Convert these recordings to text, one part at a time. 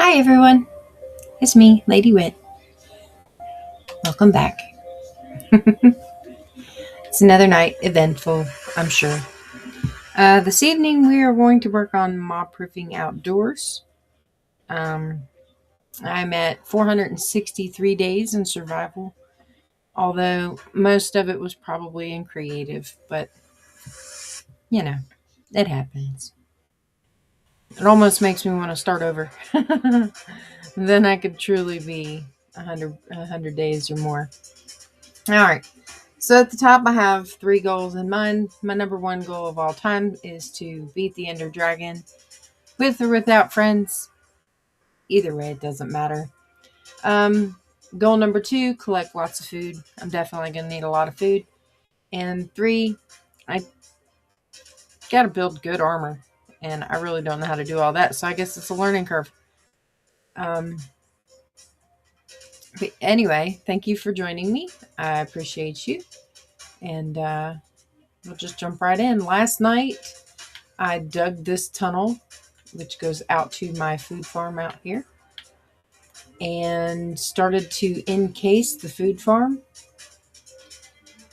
Hi everyone, it's me, Lady Wit. Welcome back. It's another night, eventful, I'm sure. This evening we are going to work on mob proofing outdoors. Um, I'm at 463 days in survival, although most of it was probably in creative, but you know, it happens. It almost makes me want to start over. Then I could truly be 100 days or more. All right. So at the top, I have three goals in mind. My number one goal of all time is to beat the Ender Dragon with or without friends. Either way, it doesn't matter. Um, Goal number two, collect lots of food. I'm definitely going to need a lot of food. And three, I got to build good armor. And I really don't know how to do all that. So I guess it's a learning curve. But anyway, thank you for joining me. I appreciate you. And we'll just jump right in. Last night, I dug this tunnel, which goes out to my food farm out here, and started to encase the food farm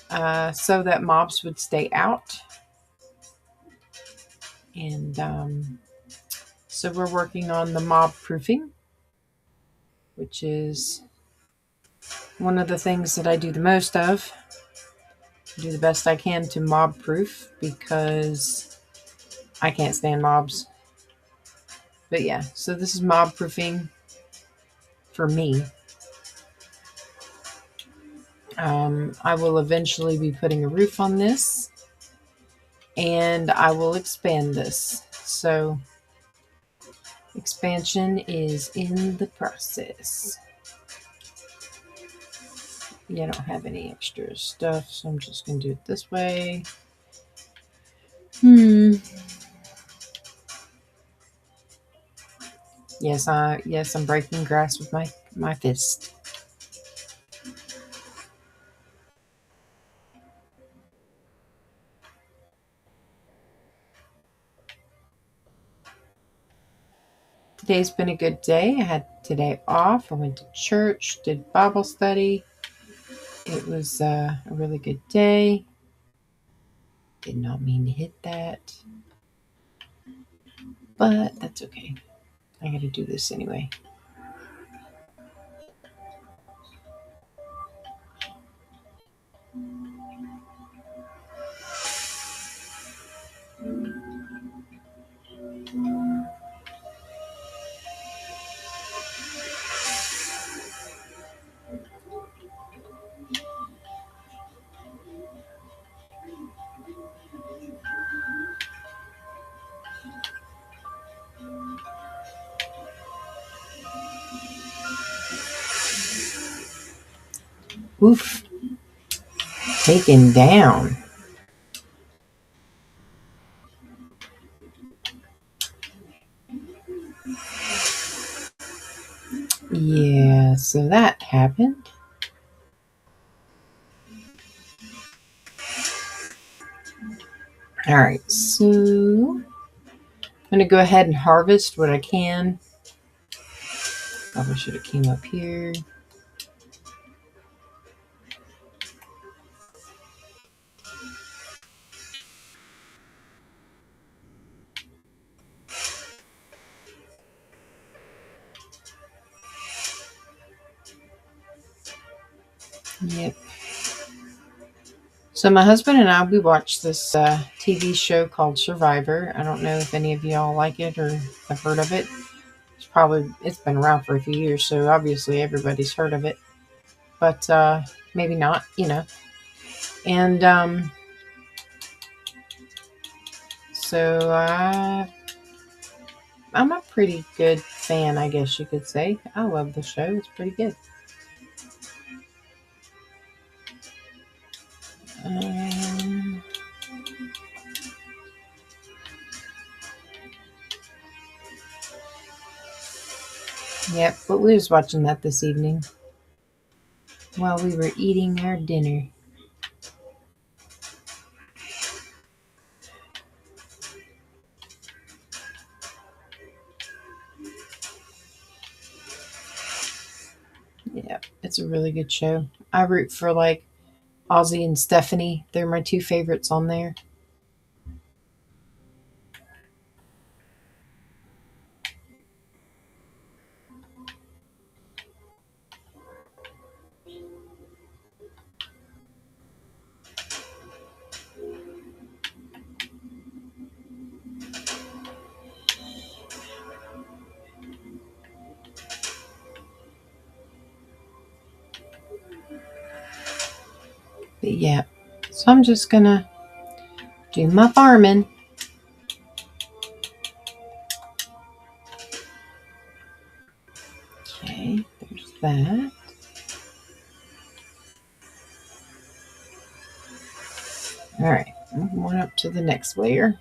so that mobs would stay out. And so we're working on the mob proofing, which is one of the things that I do the most of. I do the best I can to mob proof because I can't stand mobs. But yeah, so this is mob proofing for me. I will eventually be putting a roof on this, and I will expand this. So expansion is in the process. Yeah, I don't have any extra stuff, so I'm just going to do it this way. Yes, I'm breaking grass with my fist. Today's been a good day. I had today off. I went to church, did Bible study. It was a really good day. Did not mean to hit that, but that's okay. I got to do this anyway. Oof. Taken down. Yeah, so that happened. All right, so I'm going to go ahead and harvest what I can. Probably should have came up here. Yep. So my husband and I, we watched this TV show called Survivor. I don't know if any of y'all like it or have heard of it. It's been around for a few years, so obviously everybody's heard of it. But maybe not, And so I'm a pretty good fan, I guess you could say. I love the show. It's pretty good. Yep, but we was watching that this evening while we were eating our dinner. Yeah, it's a really good show. I root for like Ozzy and Stephanie. They're my two favorites on there. But yeah, so I'm just gonna do my farming. Okay, there's that. All right, I'm going up to the next layer.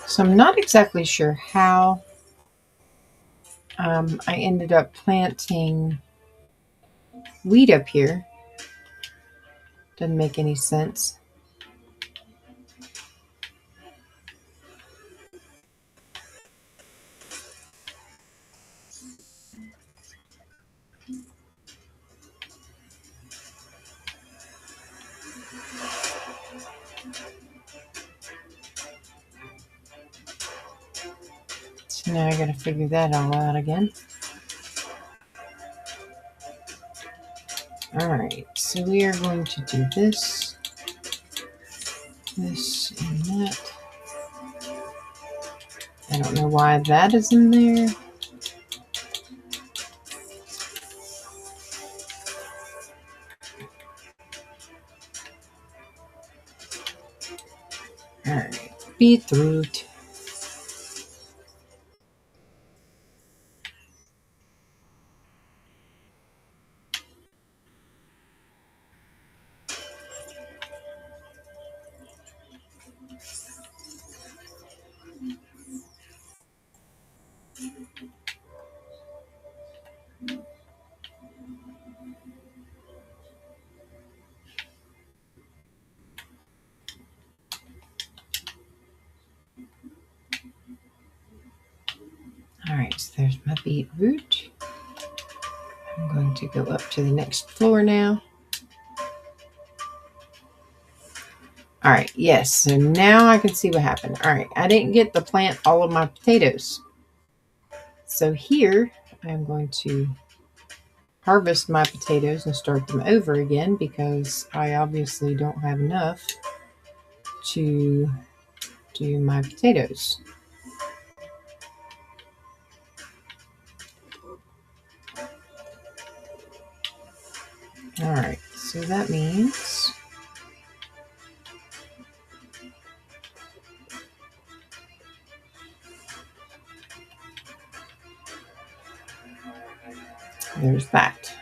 So I'm not exactly sure how I ended up planting wheat up here. Doesn't make any sense. So now I gotta figure that all out again. All right, so we are going to do this, this, and that. I don't know why that is in there. All right, beetroot. All right, so there's my beetroot. I'm going to go up to the next floor now. All right, yes, so now I can see what happened. All right, I didn't get to plant all of my potatoes. So here, I'm going to harvest my potatoes and start them over again because I obviously don't have enough to do my potatoes. All right, so that means there's that.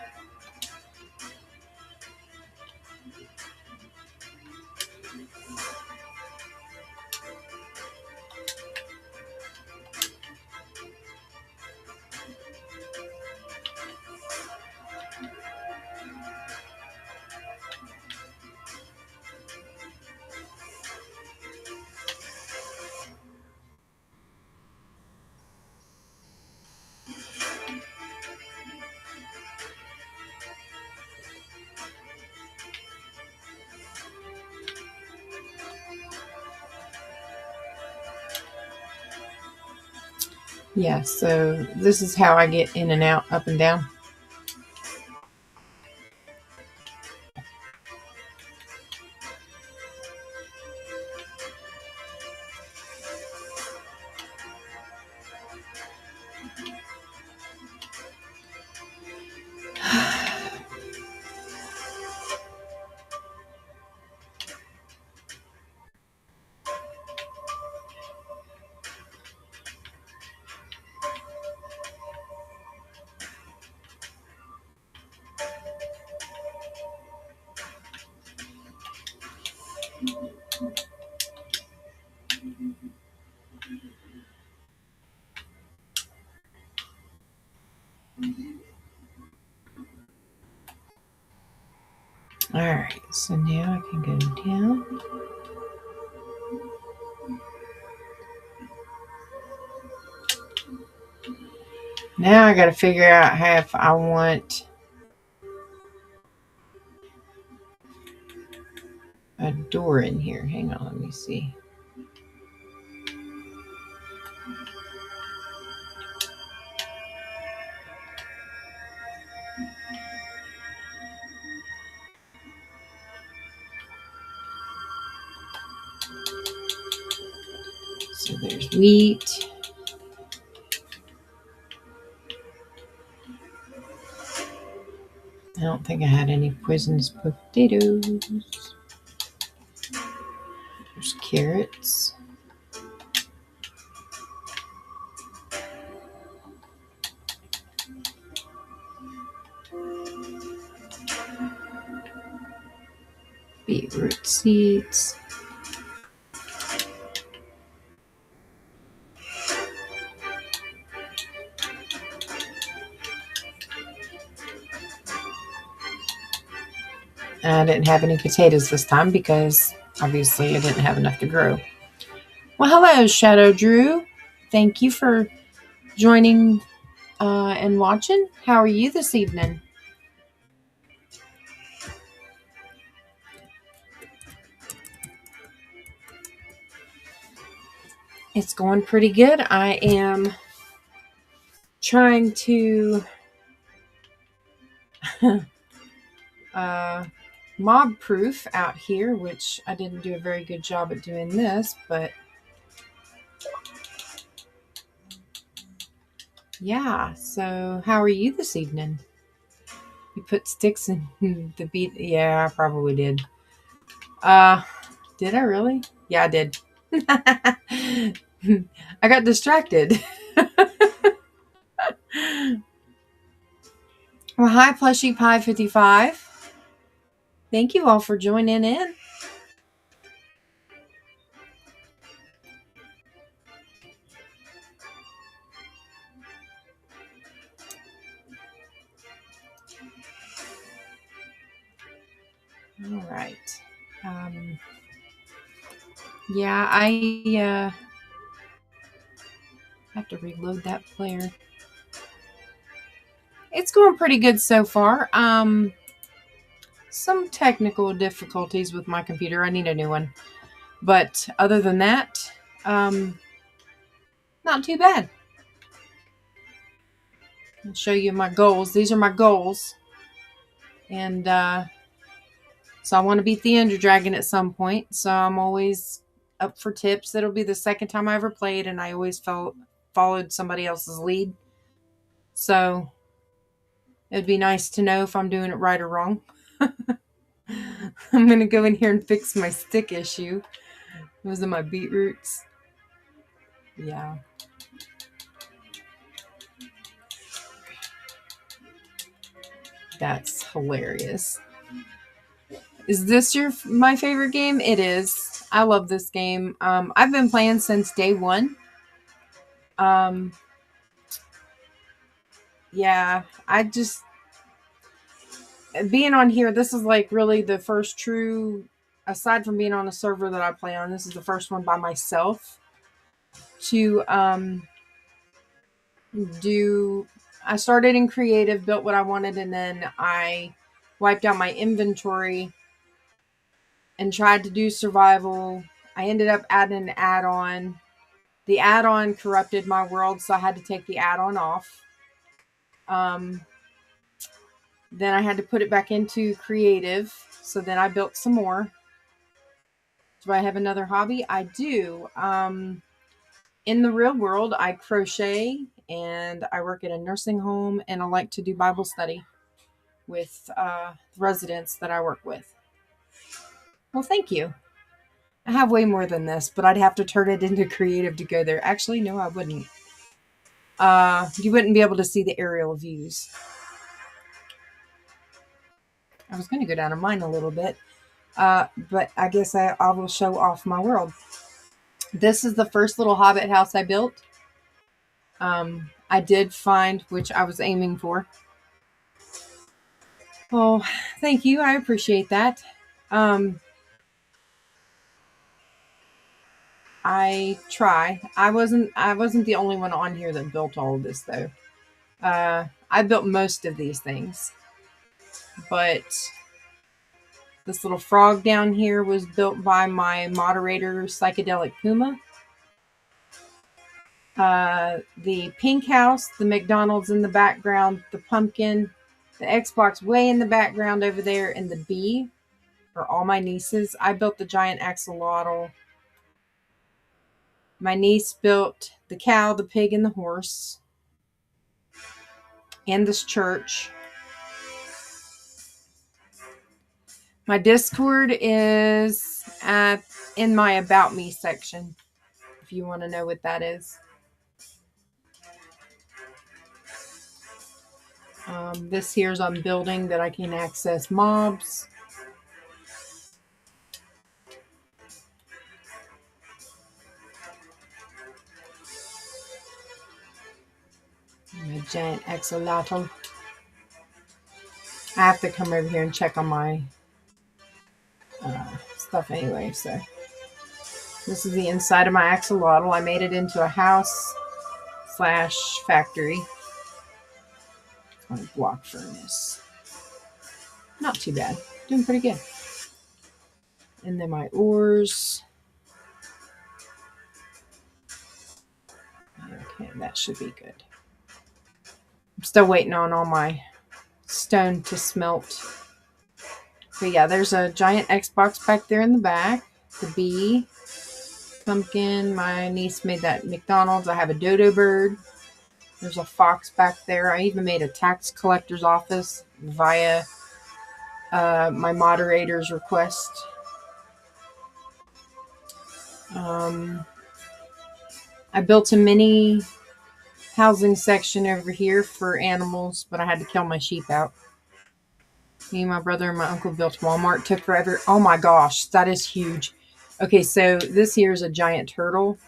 Yeah, so this is how I get in and out, up and down. All right, so now I can go down. Now I got to figure out how if I want a door in here. Hang on, let me see. So there's wheat. I don't think I had any poisonous potatoes. There's carrots. Beetroot seeds. I didn't have any potatoes this time because obviously I didn't have enough to grow. Well, hello, Shadow Drew. Thank you for joining and watching. How are you this evening? It's going pretty good. I am trying to mob proof out here, which I didn't do a very good job at doing this, but yeah. So how are you this evening? You put sticks in the beat. Yeah, I probably did. Did I really? Yeah, I did. I got distracted. Well, hi, Plushy Pie 55. Thank you all for joining in. All right. Yeah, I have to reload that player. It's going pretty good so far. Some technical difficulties with my computer. I need a new one. But other than that, not too bad. I'll show you my goals. These are my goals. And so I want to beat the Ender Dragon at some point. So I'm always up for tips. That'll be the second time I ever played, and I always followed somebody else's lead. So it'd be nice to know if I'm doing it right or wrong. I'm going to go in here and fix my stick issue. Those are my beetroots. Yeah. That's hilarious. Is this my favorite game? It is. I love this game. I've been playing since day one. Yeah, I just being on here. This is like really the first true, aside from being on a server that I play on. This is the first one by myself to do. I started in creative, built what I wanted, and then I wiped out my inventory and tried to do survival. I ended up adding an add-on. The add-on corrupted my world, so I had to take the add-on off. Then I had to put it back into creative, so then I built some more. Do I have another hobby? I do. In the real world, I crochet, and I work at a nursing home, and I like to do Bible study with residents that I work with. Well, thank you. I have way more than this, but I'd have to turn it into creative to go there. Actually, no, I wouldn't. You wouldn't be able to see the aerial views. I was going to go down to mine a little bit, but I guess I will show off my world. This is the first little hobbit house I built. I did find, which I was aiming for, Oh, thank you. I appreciate that. Um, I try. I wasn't the only one on here that built all of this though. I built most of these things, but this little frog down here was built by my moderator, Psychedelic Puma. The pink house, the McDonald's in the background, the pumpkin, the Xbox way in the background over there, and the bee are all my nieces. I built the giant axolotl. My niece built the cow, the pig, and the horse, and this church. My Discord is in my About Me section, if you want to know what that is. This here's on building that I can access mobs. My giant axolotl. I have to come over here and check on my stuff anyway. So this is the inside of my axolotl. I made it into a house / factory. On a block furnace. Not too bad. Doing pretty good. And then my ores. Okay, that should be good. I'm still waiting on all my stone to smelt. But yeah, there's a giant Xbox back there in the back. The bee. Pumpkin. My niece made that McDonald's. I have a dodo bird. There's a fox back there. I even made a tax collector's office via my moderator's request. I built a mini housing section over here for animals, but I had to kill my sheep out. Me, my brother, and my uncle built Walmart. Took forever. Oh my gosh, that is huge. Okay, so this here is a giant turtle.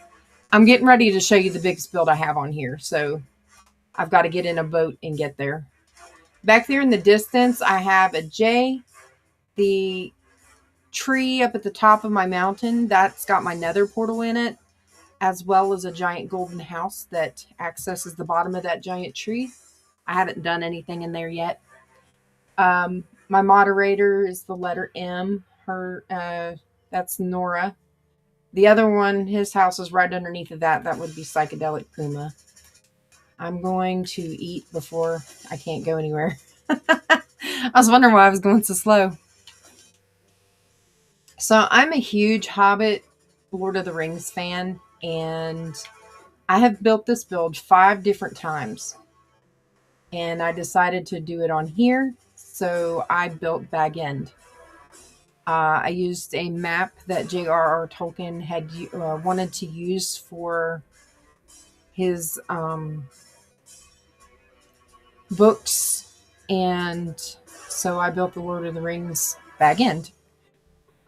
I'm getting ready to show you the biggest build I have on here, so I've got to get in a boat and get there. Back there in the distance, I have a J. The tree up at the top of my mountain, that's got my nether portal in it, as well as a giant golden house that accesses the bottom of that giant tree. I haven't done anything in there yet. My moderator is the letter M. That's Nora. The other one, his house is right underneath of that. That would be Psychedelic Puma. I'm going to eat before I can't go anywhere. I was wondering why I was going so slow. So I'm a huge Hobbit, Lord of the Rings fan, and I have built this build 5 different times. And I decided to do it on here, so I built Bag End. I used a map that J.R.R. Tolkien had wanted to use for his books, and so I built the Lord of the Rings Bag End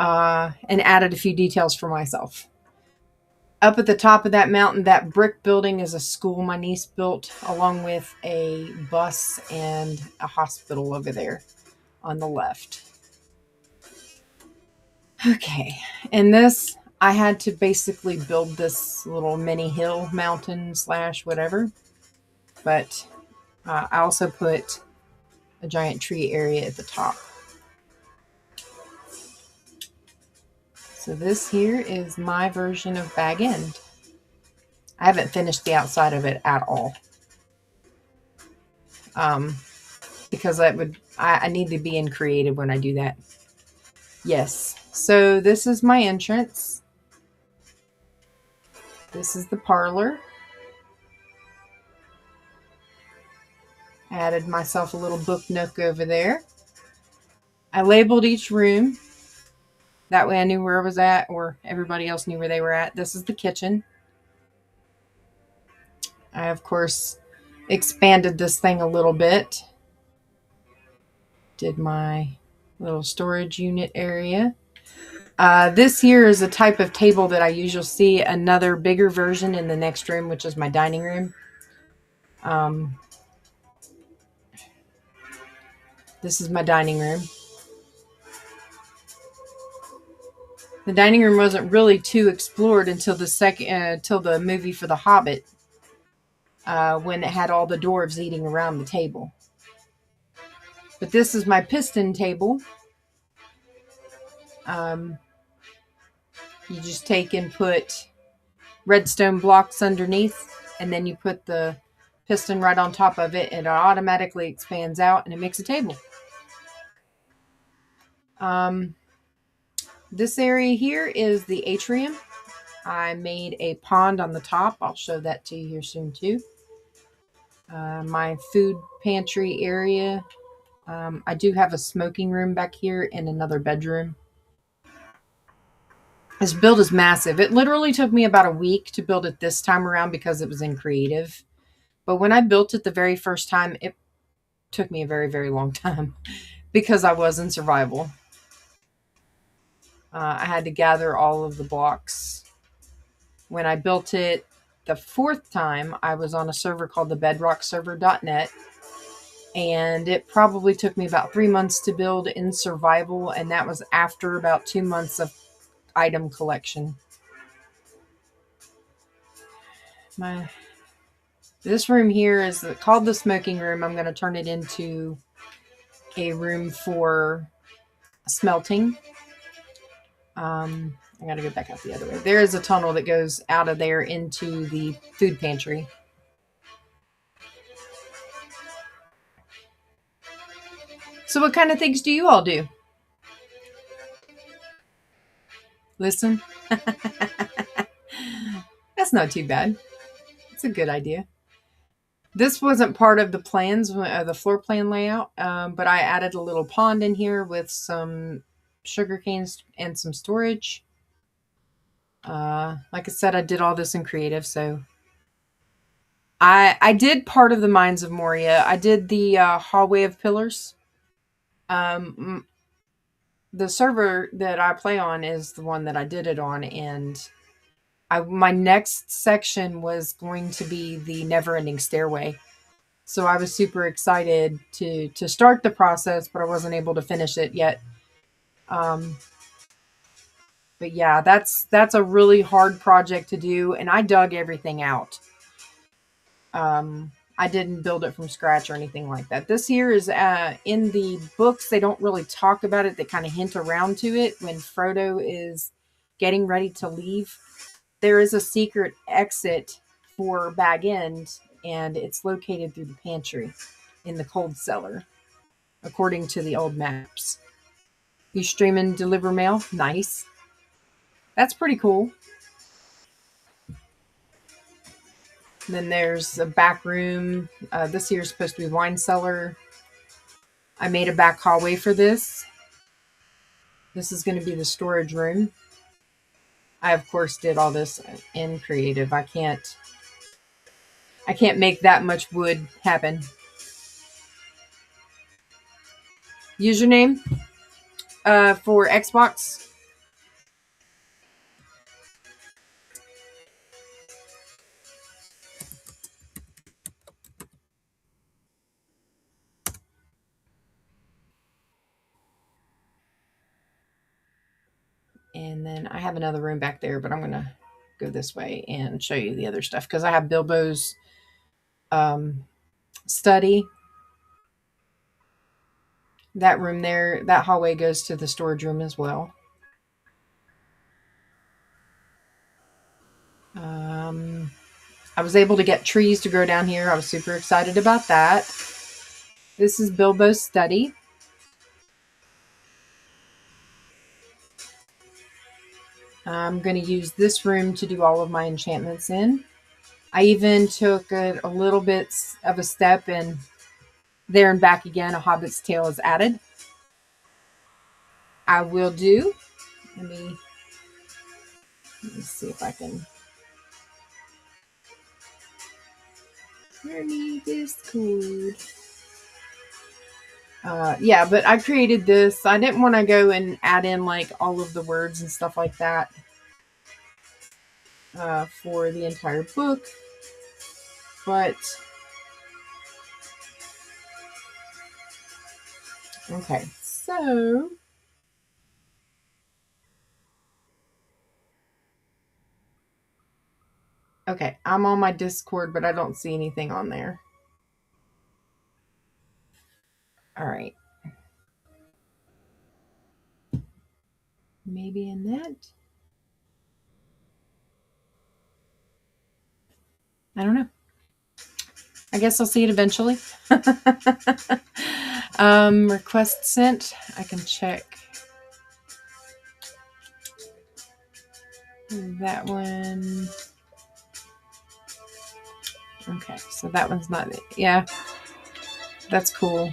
and added a few details for myself. Up at the top of that mountain, that brick building is a school my niece built, along with a bus and a hospital over there on the left. Okay, and this, I had to basically build this little mini hill mountain / whatever, but I also put a giant tree area at the top. So this here is my version of Bag End. I haven't finished the outside of it at all. Because I need to be in creative when I do that. Yes. So this is my entrance. This is the parlor. I added myself a little book nook over there. I labeled each room. That way I knew where I was at, or everybody else knew where they were at. This is the kitchen. I, of course, expanded this thing a little bit. Did my little storage unit area. This here is a type of table that I usually see another bigger version in the next room, which is my dining room. This is my dining room. The dining room wasn't really too explored until the movie for the Hobbit, when it had all the dwarves eating around the table. But this is my piston table. You just take and put redstone blocks underneath, and then you put the piston right on top of it, and it automatically expands out, and it makes a table. This area here is the atrium. I made a pond on the top. I'll show that to you here soon too. My food pantry area. I do have a smoking room back here and another bedroom. This build is massive. It literally took me about a week to build it this time around because it was in creative. But when I built it the very first time, it took me a very, very long time because I was in survival. I had to gather all of the blocks. When I built it the fourth time, I was on a server called the bedrockserver.net. And it probably took me about 3 months to build in survival. And that was after about 2 months of item collection. This room here is called the smoking room. I'm going to turn it into a room for smelting. I got to go back out the other way. There is a tunnel that goes out of there into the food pantry. So what kind of things do you all do? Listen. That's not too bad. It's a good idea. This wasn't part of the plans, the floor plan layout, but I added a little pond in here with some sugar canes and some storage. Like I said, I did all this in creative, so I did part of the Mines of Moria. I did the hallway of pillars. The server that I play on is the one that I did it on, and my next section was going to be the never-ending stairway. So I was super excited to start the process, but I wasn't able to finish it yet. But yeah, that's a really hard project to do, and I dug everything out. I didn't build it from scratch or anything like that. This here is in the books. They don't really talk about it. They kind of hint around to it when Frodo is getting ready to leave. There is a secret exit for Bag End, and it's located through the pantry in the cold cellar, according to the old maps. You stream and deliver mail? Nice. That's pretty cool. And then there's a back room. This here is supposed to be wine cellar. I made a back hallway for this. This is going to be the storage room. I, of course, did all this in creative. I can't make that much wood happen. Username for Xbox. And then I have another room back there, but I'm going to go this way and show you the other stuff because I have Bilbo's study. That room there, that hallway goes to the storage room as well. I was able to get trees to grow down here. I was super excited about that. This is Bilbo's study. I'm going to use this room to do all of my enchantments in. I even took a little bit of a step, and there and back again, a Hobbit's Tale is added. I will do. Let me see if I can. Learning Discord. Yeah, but I created this. I didn't want to go and add in like all of the words and stuff like that for the entire book. But Okay, so okay, I'm on my Discord, but I don't see anything on there. All right, maybe in that. I don't know. I guess I'll see it eventually. Request sent. I can check that one. Okay, so that one's not it. Yeah, that's cool.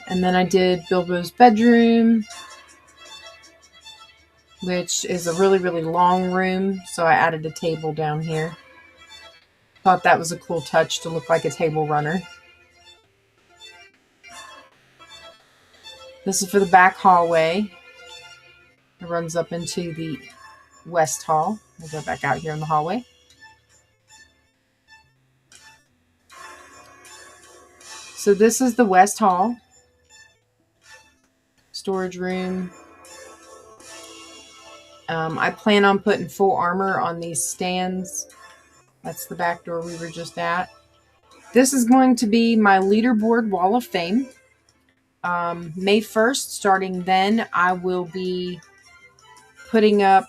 And then I did Bilbo's bedroom, which is a really, really long room. So I added a table down here. Thought that was a cool touch to look like a table runner. This is for the back hallway. It runs up into the west hall. We'll go back out here in the hallway. So this is the west hall. Storage room. I plan on putting full armor on these stands. That's the back door we were just at. This is going to be my leaderboard wall of fame. May 1st, starting then, I will be putting up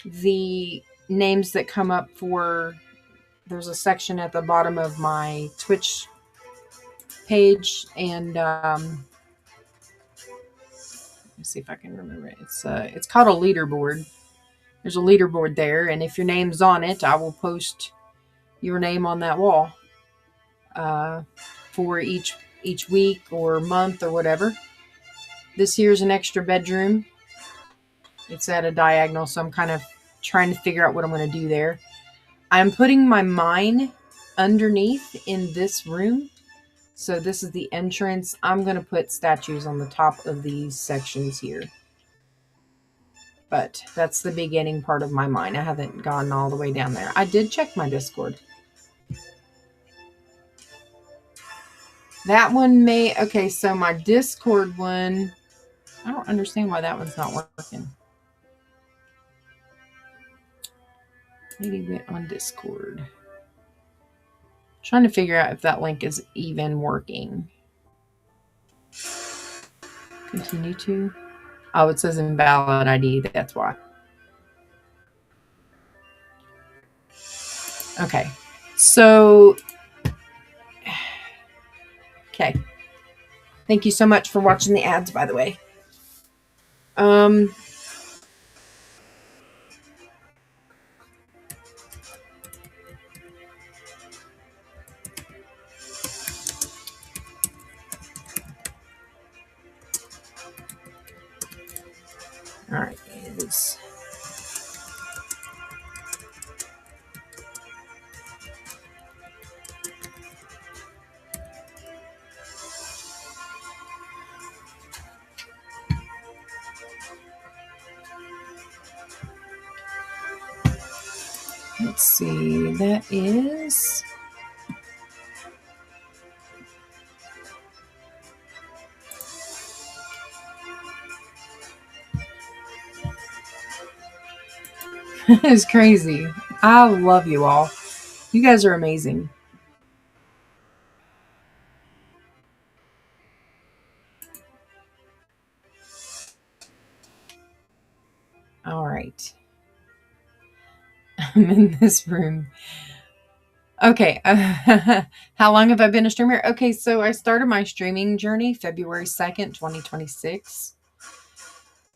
the names that come up for, there's a section at the bottom of my Twitch page, and let me see if I can remember it. It's called a leaderboard. There's a leaderboard there, and if your name's on it, I will post your name on that wall for each week or month or whatever. This here's an extra bedroom. It's at a diagonal, so I'm kind of trying to figure out what I'm going to do there. I'm putting my mine underneath in this room. So this is the entrance. I'm going to put statues on the top of these sections here. But that's the beginning part of my mine. I haven't gone all the way down there. I did check my Discord. That one may... Okay, so my Discord one... I don't understand why that one's not working. Maybe went on Discord. Trying to figure out if that link is even working. Continue to. Oh, it says invalid ID. That's why. Okay. So, okay. Thank you so much for watching the ads, by the way. All right. It is. Let's see. That is. It's crazy. I love you all. You guys are amazing. All right. I'm in this room. Okay. How long have I been a streamer? Okay, so I started my streaming journey February 2nd, 2026.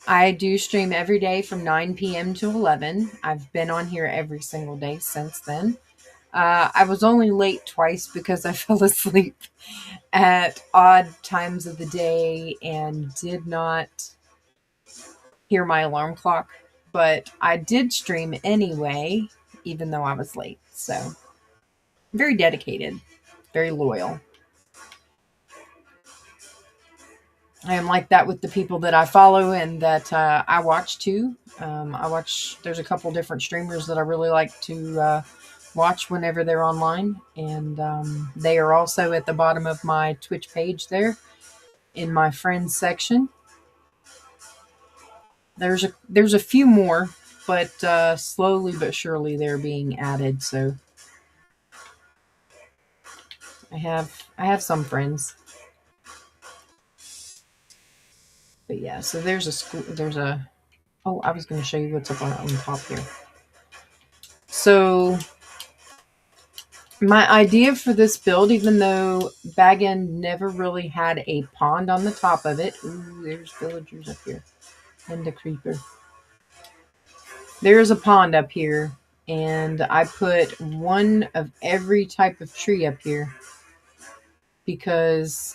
I do stream every day from 9 p.m. to 11. I've been on here every single day since then. I was only late twice because I fell asleep at odd times of the day and did not hear my alarm clock. But I did stream anyway, even though I was late. So, very dedicated, very loyal. I am like that with the people that I follow and that I watch too. There's a couple different streamers that I really like to watch whenever they're online. And they are also at the bottom of my Twitch page there in my friends section. There's a few more, but slowly but surely they're being added. So I have some friends. But yeah, so there's a school. There's a. Oh, I was going to show you what's up on top here. So my idea for this build, even though Bag End never really had a pond on the top of it. Ooh, there's villagers up here. And a creeper. There's a pond up here. And I put one of every type of tree up here. Because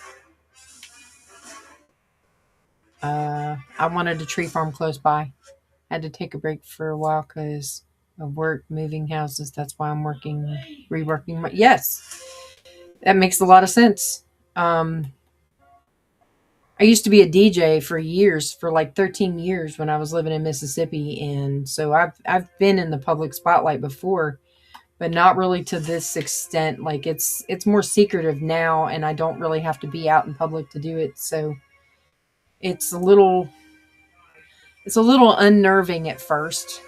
I wanted a tree farm close by. I had to take a break for a while because of work, moving houses. That's why I'm reworking my. Yes, that makes a lot of sense. I used to be a DJ for years, for like 13 years when I was living in Mississippi, and so I've been in the public spotlight before, but not really to this extent. Like it's more secretive now, and I don't really have to be out in public to do it. So it's a little unnerving at first,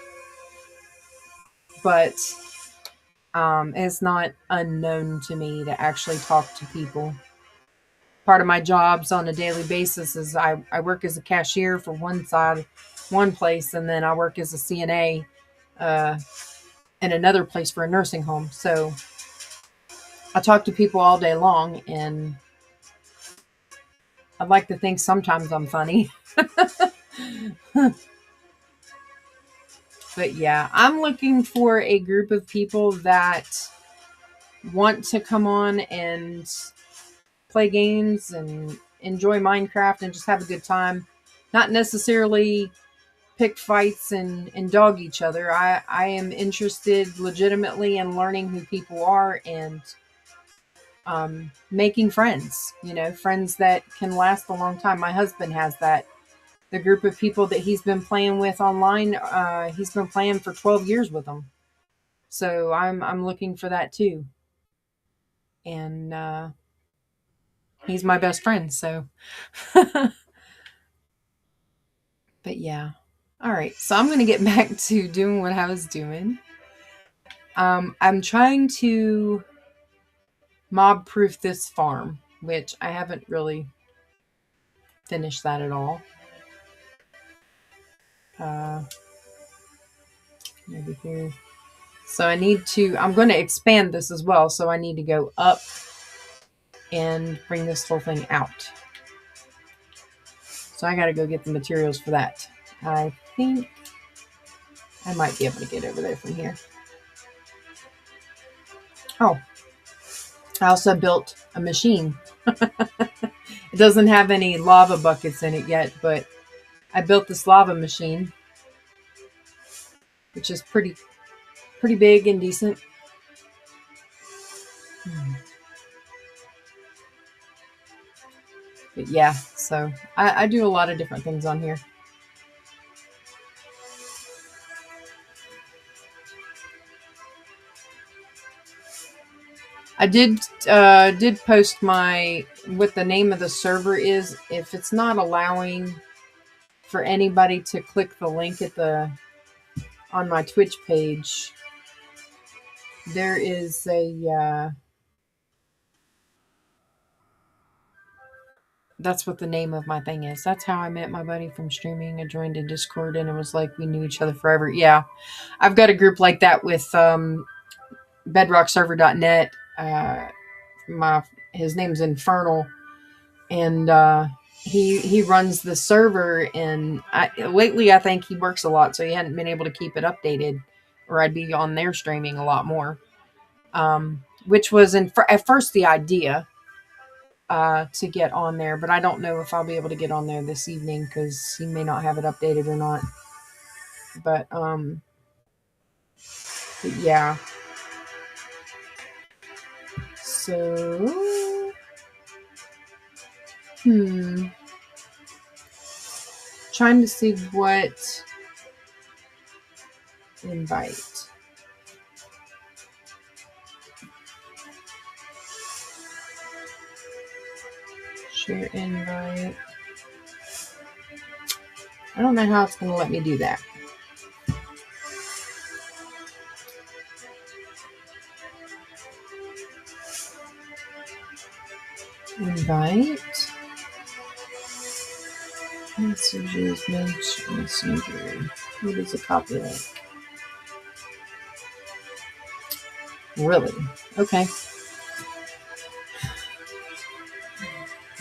but it's not unknown to me to actually talk to people. Part of my jobs on a daily basis is I work as a cashier for one place, and then I work as a CNA uh, in another place for a nursing home. So I talk to people all day long, and I'd like to think sometimes I'm funny. But yeah, I'm looking for a group of people that want to come on and play games and enjoy Minecraft and just have a good time. Not necessarily pick fights and dog each other. I am interested legitimately in learning who people are and making friends, friends that can last a long time. My husband has that. The group of people that he's been playing with online, he's been playing for 12 years with them. So I'm looking for that too. And he's my best friend, so. But yeah. All right, so I'm going to get back to doing what I was doing. I'm trying to mob proof this farm, which I haven't really finished that at all. Maybe here. So I'm going to expand this as well. So I need to go up and bring this whole thing out. So I got to go get the materials for that. I think I might be able to get over there from here. Oh, I also built a machine. It doesn't have any lava buckets in it yet, but I built this lava machine, which is pretty big and decent. But yeah, so I do a lot of different things on here. I did post what the name of the server is. If it's not allowing for anybody to click the link on my Twitch page, there is that's what the name of my thing is. That's how I met my buddy from streaming. I joined a Discord and it was like we knew each other forever. Yeah, I've got a group like that with bedrockserver.net. His name's Infernal, and he runs the server. And lately, I think he works a lot, so he hadn't been able to keep it updated, or I'd be on there streaming a lot more. Which was at first the idea to get on there, but I don't know if I'll be able to get on there this evening because he may not have it updated or not. But yeah. So, trying to see what invite. Share invite. I don't know how it's going to let me do that. Invite. Messages, messenger. What is a copy link? Really? Okay.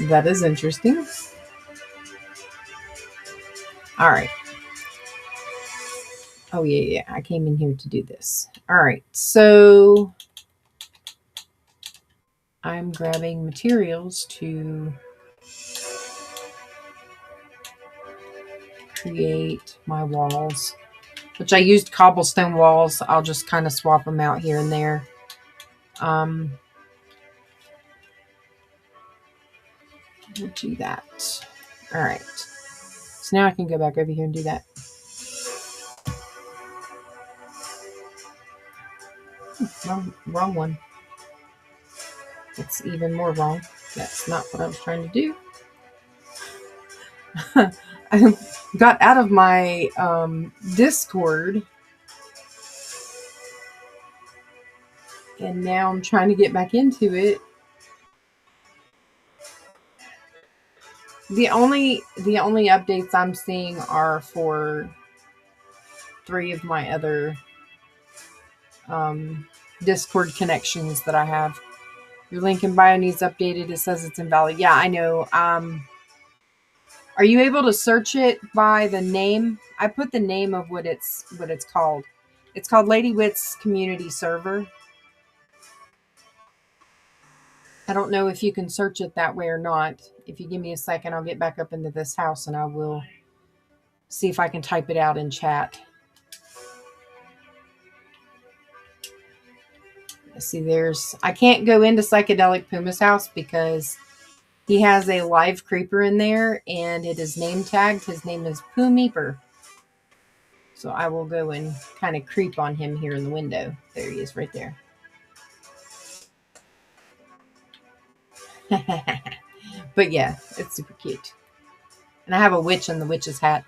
That is interesting. All right. Oh, yeah. I came in here to do this. All right. So I'm grabbing materials to create my walls, which I used cobblestone walls. I'll just kind of swap them out here and there. We'll do that. All right. So now I can go back over here and do that. Wrong one. It's even more wrong. That's not what I was trying to do. I got out of my Discord, and now I'm trying to get back into it. The only updates I'm seeing are for 3 of my other Discord connections that I have. Your link in bio needs updated. It says it's invalid. Yeah, I know. Are you able to search it by the name? I put the name of what it's called. It's called Lady Wit's Community Server. I don't know if you can search it that way or not. If you give me a second, I'll get back up into this house and I will see if I can type it out in chat. See, I can't go into Psychedelic Puma's house because he has a live creeper in there and it is name tagged. His name is Poomeeper. So I will go and kind of creep on him here in the window. There he is right there. But yeah, it's super cute. And I have a witch in the witch's hat.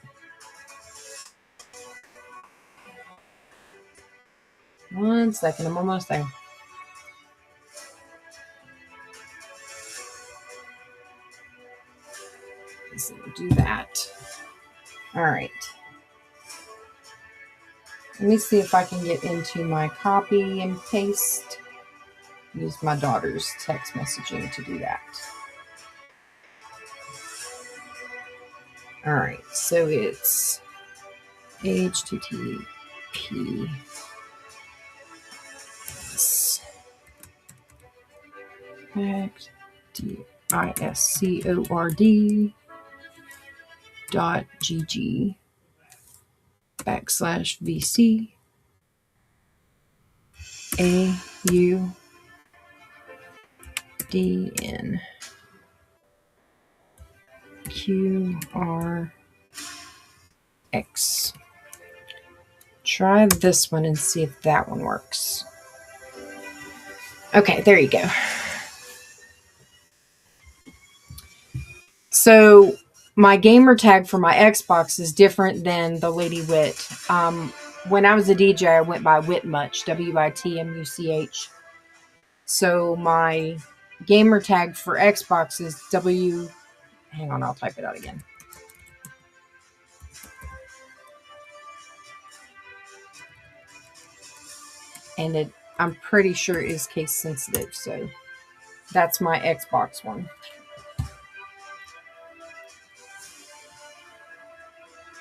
One second, I'm almost there. So we'll do that. All right. Let me see if I can get into my copy and paste. Use my daughter's text messaging to do that. All right, so it's HTTP discord.gg/VC AUDN QRX. Try this one and see if that one works. Okay, there you go. So my gamer tag for my Xbox is different than the Lady Wit. When I was a DJ, I went by Witmuch, WITMUCH. So my gamer tag for Xbox is hang on, I'll type it out again. And I'm pretty sure it is case sensitive, so that's my Xbox one.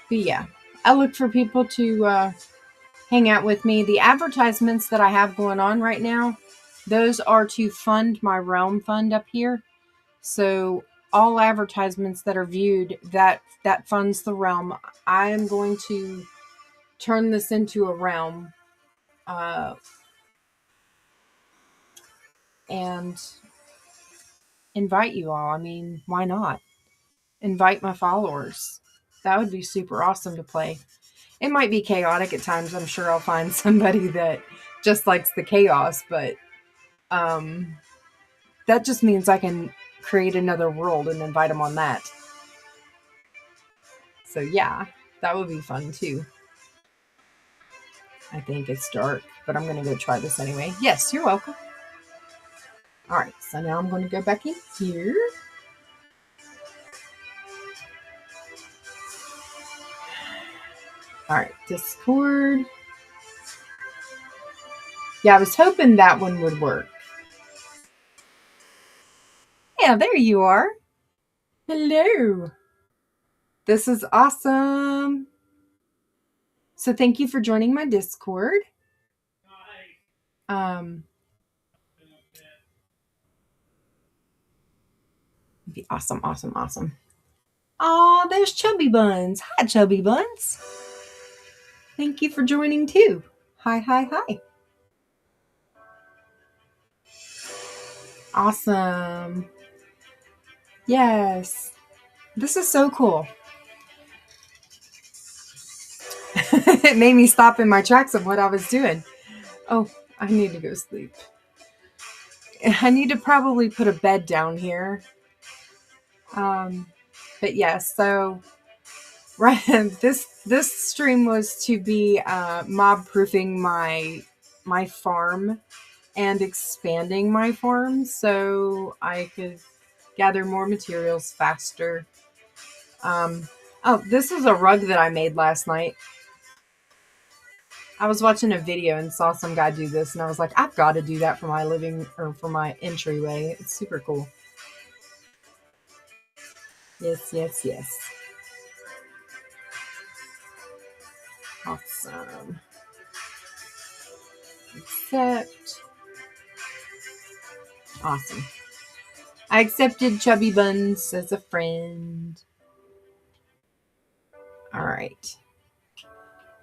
But yeah, I look for people to hang out with me. The advertisements that I have going on right now, those are to fund my Realm Fund up here. So all advertisements that are viewed, that funds the Realm. I am going to turn this into a Realm. And invite you all. I mean, why not? Invite my followers. That would be super awesome to play. It might be chaotic at times. I'm sure I'll find somebody that just likes the chaos, but that just means I can create another world and invite them on that. So yeah, that would be fun too. I think it's dark, but I'm going to go try this anyway. Yes, you're welcome. All right, so now I'm going to go back in here. All right, Discord. Yeah, I was hoping that one would work. Yeah, there you are. Hello. This is awesome. So thank you for joining my Discord. Be awesome, awesome, awesome. Oh, there's Chubby Buns. Hi, Chubby Buns. Thank you for joining too. Hi, hi, hi. Awesome. Yes. This is so cool. It made me stop in my tracks of what I was doing. Oh, I need to go sleep. I need to probably put a bed down here. But yes, so right, this stream was to be mob proofing my farm and expanding my farm so I could gather more materials faster. Oh, this is a rug that I made last night. I was watching a video and saw some guy do this, and I was like, I've got to do that for my living or for my entryway. It's super cool. Yes, yes, yes. Awesome. Accept. Awesome. I accepted Chubby Buns as a friend. All right.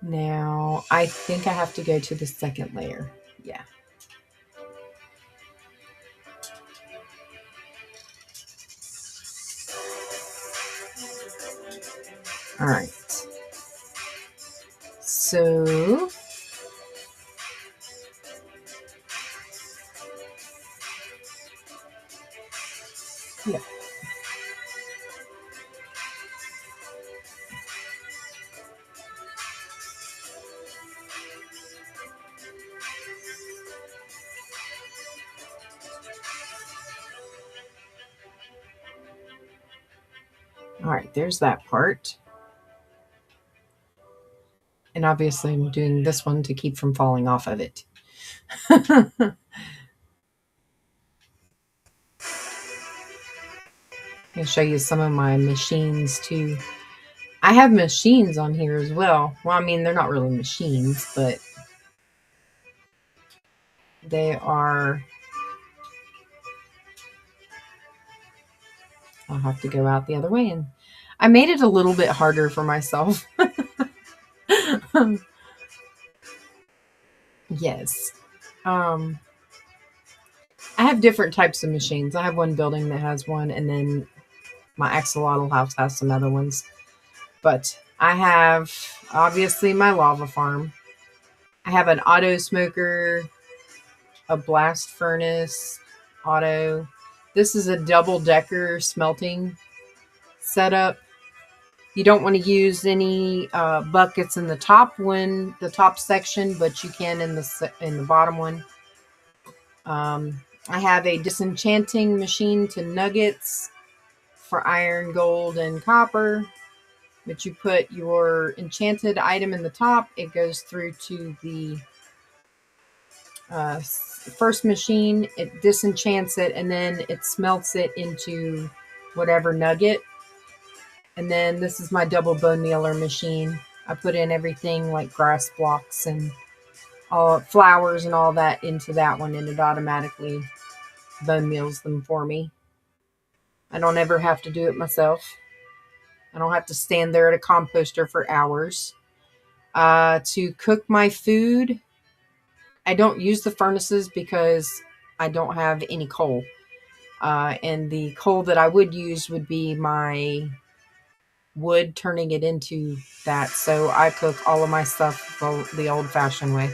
Now, I think I have to go to the second layer. Yeah. All right. So, yeah. All right, there's that part. And obviously I'm doing this one to keep from falling off of it. I'll show you some of my machines too. I have machines on here as well. Well, I mean, they're not really machines, but they are. I'll have to go out the other way, and I made it a little bit harder for myself. Yes. I have different types of machines. I have one building that has one, and then my axolotl house has some other ones. But I have, obviously, my lava farm. I have an auto smoker, a blast furnace, auto. This is a double-decker smelting setup. You don't want to use any buckets in the top section, but you can in the bottom one. I have a disenchanting machine to nuggets for iron, gold, and copper. But you put your enchanted item in the top. It goes through to the first machine. It disenchants it, and then it smelts it into whatever nugget. And then this is my double bone mealer machine. I put in everything like grass blocks and all flowers and all that into that one, and it automatically bone meals them for me. I don't ever have to do it myself. I don't have to stand there at a composter for hours. To cook my food, I don't use the furnaces because I don't have any coal. And the coal that I would use would be my wood, turning it into that. So I cook all of my stuff the old-fashioned way.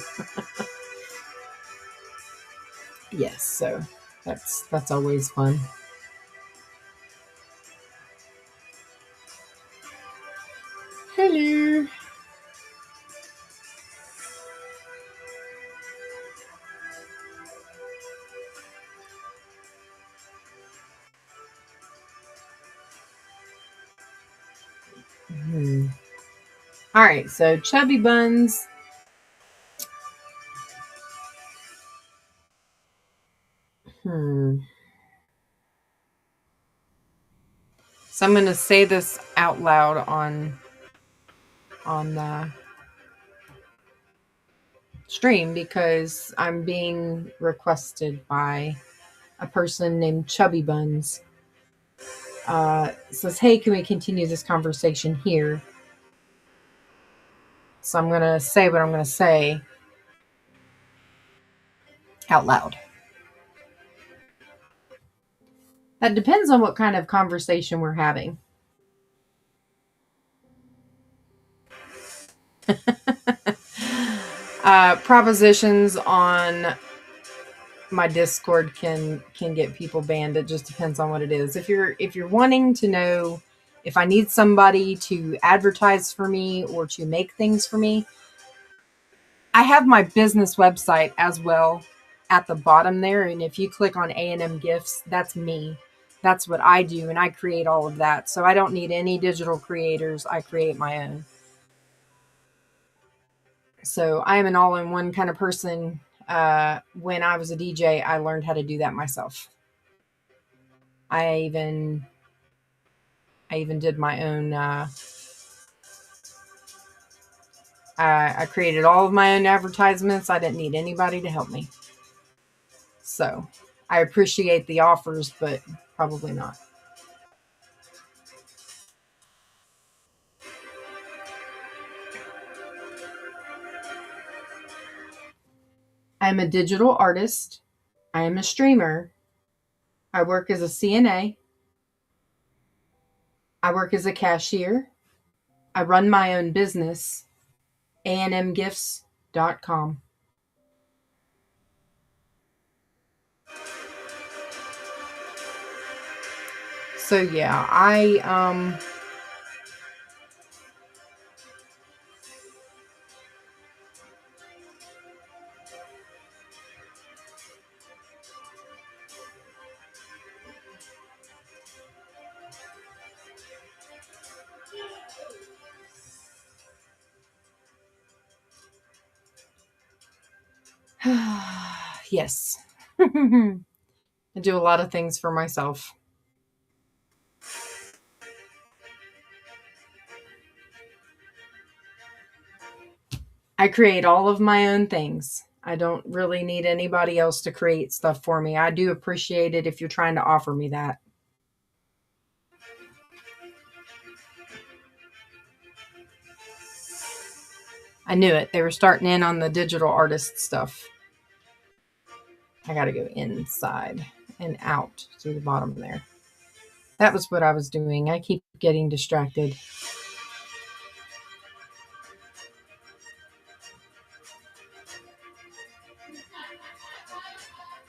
Yes, so that's always fun. Hello. All right, so chubby buns. Hmm. So I'm going to say this out loud on the stream because I'm being requested by a person named Chubby Buns. Says, "Hey, can we continue this conversation here?" So I'm going to say what I'm going to say out loud. That depends on what kind of conversation we're having. Propositions on my Discord can get people banned. It just depends on what it is. If you're wanting to know if I need somebody to advertise for me or to make things for me, I have my business website as well at the bottom there, and if you click on A&M Gifts, that's me. That's what I do, and I create all of that. So I don't need any digital creators. I create my own. So I am an all-in-one kind of person. When I was a DJ, I learned how to do that myself. I even did my own. I created all of my own advertisements. I didn't need anybody to help me. So I appreciate the offers, but probably not. I'm a digital artist. I am a streamer. I work as a CNA. I work as a cashier. I run my own business, anmgifts.com. So yeah, yes. I do a lot of things for myself. I create all of my own things. I don't really need anybody else to create stuff for me. I do appreciate it if you're trying to offer me that. I knew it. They were starting in on the digital artist stuff. I got to go inside and out through the bottom there. That was what I was doing. I keep getting distracted.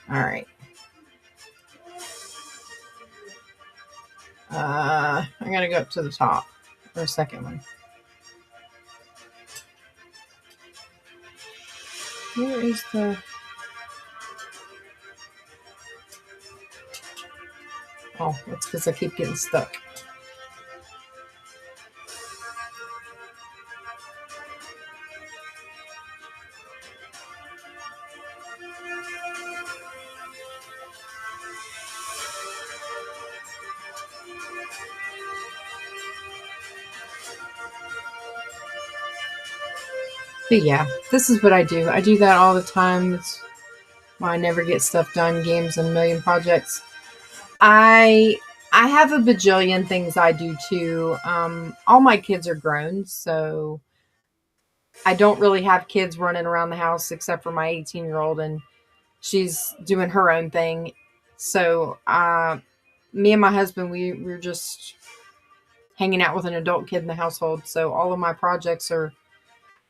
All right. I got to go up to the top for a second one. Where is the... Oh, that's because I keep getting stuck. But yeah, this is what I do. I do that all the time. It's why I never get stuff done. Games and a million projects. I have a bajillion things I do too. All my kids are grown, so I don't really have kids running around the house except for my 18-year-old, and she's doing her own thing. So me and my husband, we're just hanging out with an adult kid in the household. So all of my projects are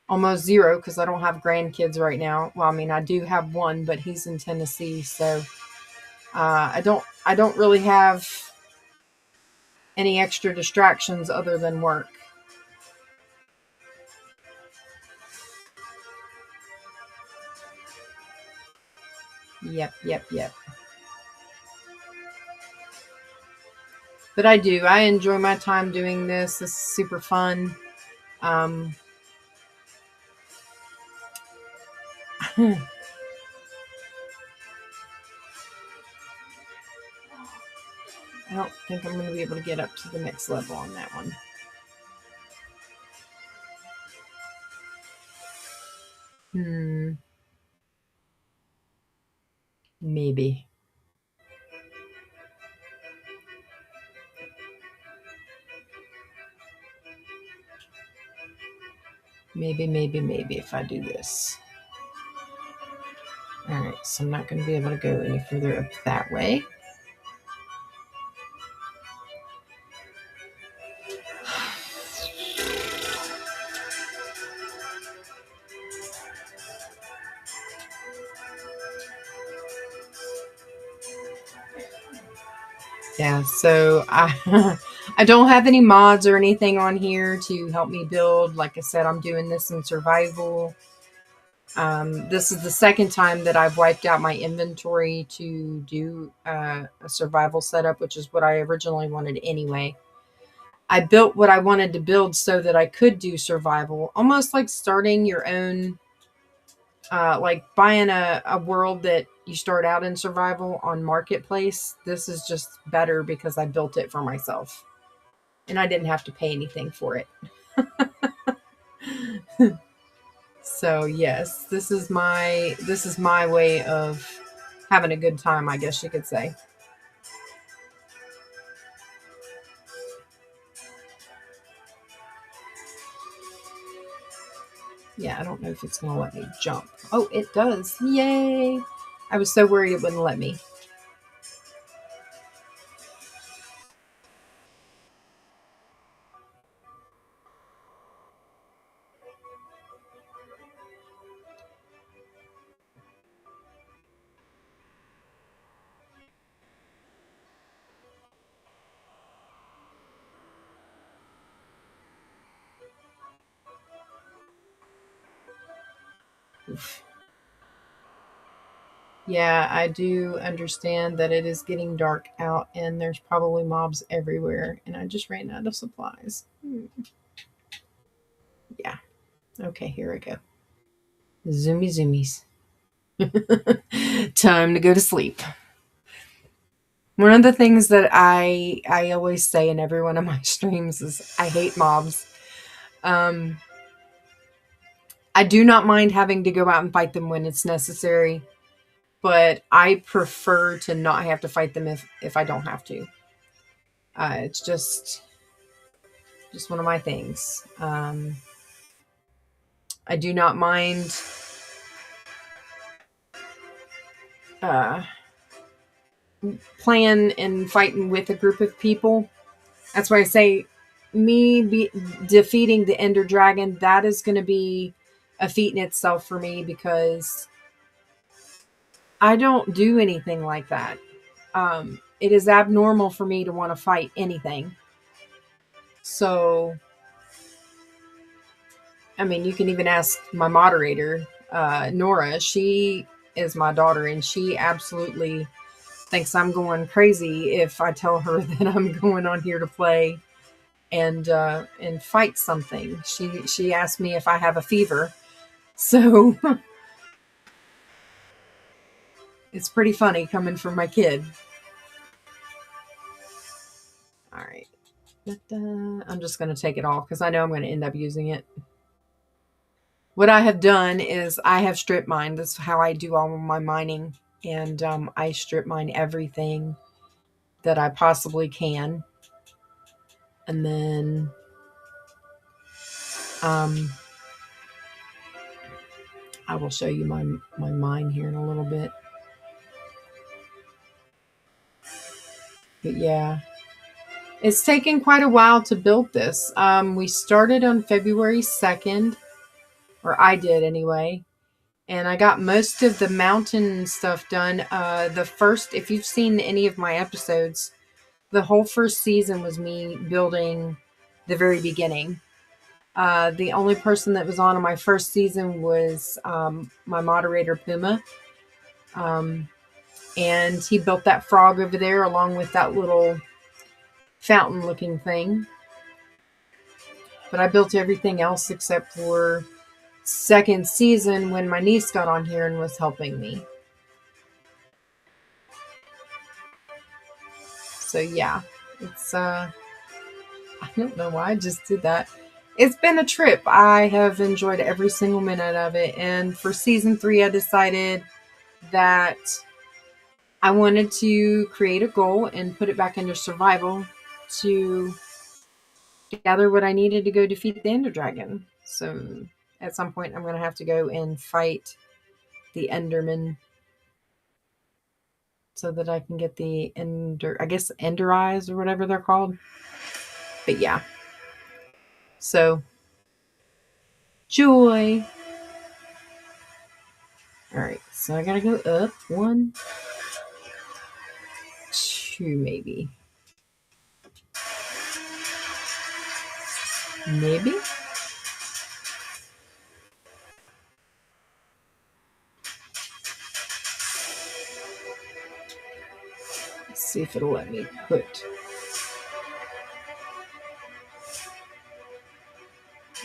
almost zero because I don't have grandkids right now. Well, I mean, I do have one, but he's in Tennessee, so I don't really have any extra distractions other than work. Yep, yep, yep. But I do. I enjoy my time doing this. This is super fun. Um, I don't think I'm going to be able to get up to the next level on that one. Maybe. Maybe if I do this. All right, so I'm not going to be able to go any further up that way. Yeah, so I I don't have any mods or anything on here to help me build. Like I said, I'm doing this in survival. This is the second time that I've wiped out my inventory to do a survival setup, which is what I originally wanted anyway. I built what I wanted to build so that I could do survival, almost like starting your own, like buying a world that you start out in survival on Marketplace. This is just better because I built it for myself and I didn't have to pay anything for it. So yes, this is my way of having a good time, I guess you could say. Yeah, I don't know if it's going to let me jump. Oh, it does. Yay. I was so worried it wouldn't let me. Oof. Yeah, I do understand that it is getting dark out and there's probably mobs everywhere, and I just ran out of supplies. Yeah. Okay, here we go. Zoomy zoomies. Time to go to sleep. One of the things that I always say in every one of my streams is I hate mobs. Um, I do not mind having to go out and fight them when it's necessary, but I prefer to not have to fight them if I don't have to. It's just one of my things. I do not mind uh, playing and fighting with a group of people. That's why I say defeating the Ender Dragon, that is going to be a feat in itself for me because I don't do anything like that. It is abnormal for me to want to fight anything. So, I mean, you can even ask my moderator, Nora. She is my daughter, and she absolutely thinks I'm going crazy if I tell her that I'm going on here to play and fight something. She asked me if I have a fever, so it's pretty funny coming from my kid. All right, I'm just going to take it all because I know I'm going to end up using it. What I have done is I have strip mined. That's how I do all of my mining, and I strip mine everything that I possibly can, and then I will show you my mine here in a little bit. But yeah, it's taken quite a while to build this. We started on February 2nd, or I did anyway, and I got most of the mountain stuff done. The first, if you've seen any of my episodes, the whole first season was me building the very beginning. The only person that was on in my first season was my moderator, Puma. And he built that frog over there along with that little fountain looking thing. But I built everything else except for second season when my niece got on here and was helping me. So yeah, it's I don't know why I just did that. It's been a trip. I have enjoyed every single minute of it. And for season 3, I decided that I wanted to create a goal and put it back into survival to gather what I needed to go defeat the Ender Dragon. So at some point, I'm going to have to go and fight the Enderman so that I can get the Ender Eyes or whatever they're called. But yeah. So, joy. Alright, so I gotta go up 1, 2, maybe. Maybe? Let's see if it'll let me put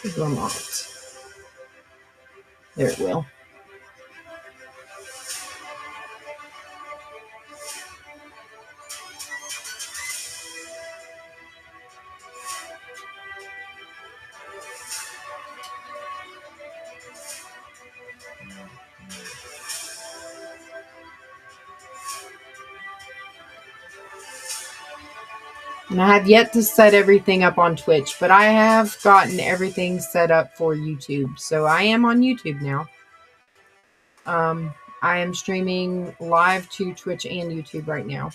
Vermont. There it will. And I have yet to set everything up on Twitch, but I have gotten everything set up for YouTube. So I am on YouTube now. I am streaming live to Twitch and YouTube right now.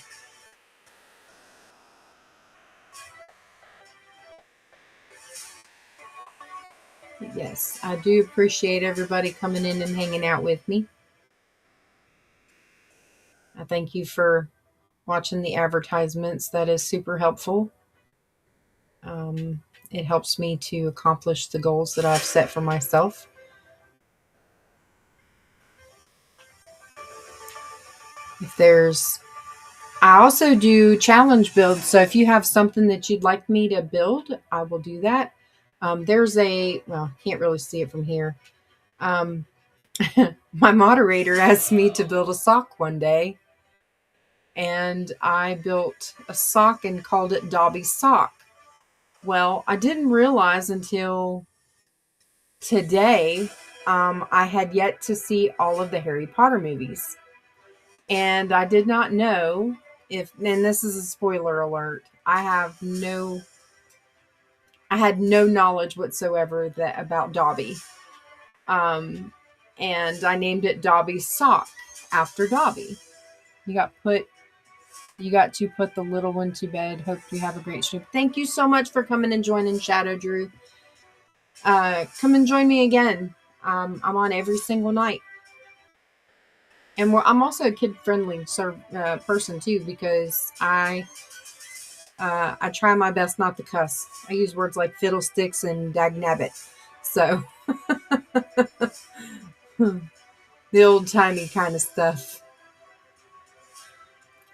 Yes, I do appreciate everybody coming in and hanging out with me. I thank you for watching the advertisements. That is super helpful. It helps me to accomplish the goals that I've set for myself. I also do challenge builds. So if you have something that you'd like me to build, I will do that. Can't really see it from here. My moderator asked me to build a sock one day. And I built a sock and called it Dobby's Sock. Well, I didn't realize until today, I had yet to see all of the Harry Potter movies. And I did not know and this is a spoiler alert, I had no knowledge whatsoever about Dobby. And I named it Dobby's Sock after Dobby. You got to put the little one to bed. Hope you have a great stream. Thank you so much for coming and joining, Shadow Drew. Come and join me again. I'm on every single night. And I'm also a kid-friendly person, too, because I try my best not to cuss. I use words like fiddlesticks and dagnabbit. So, the old-timey kind of stuff.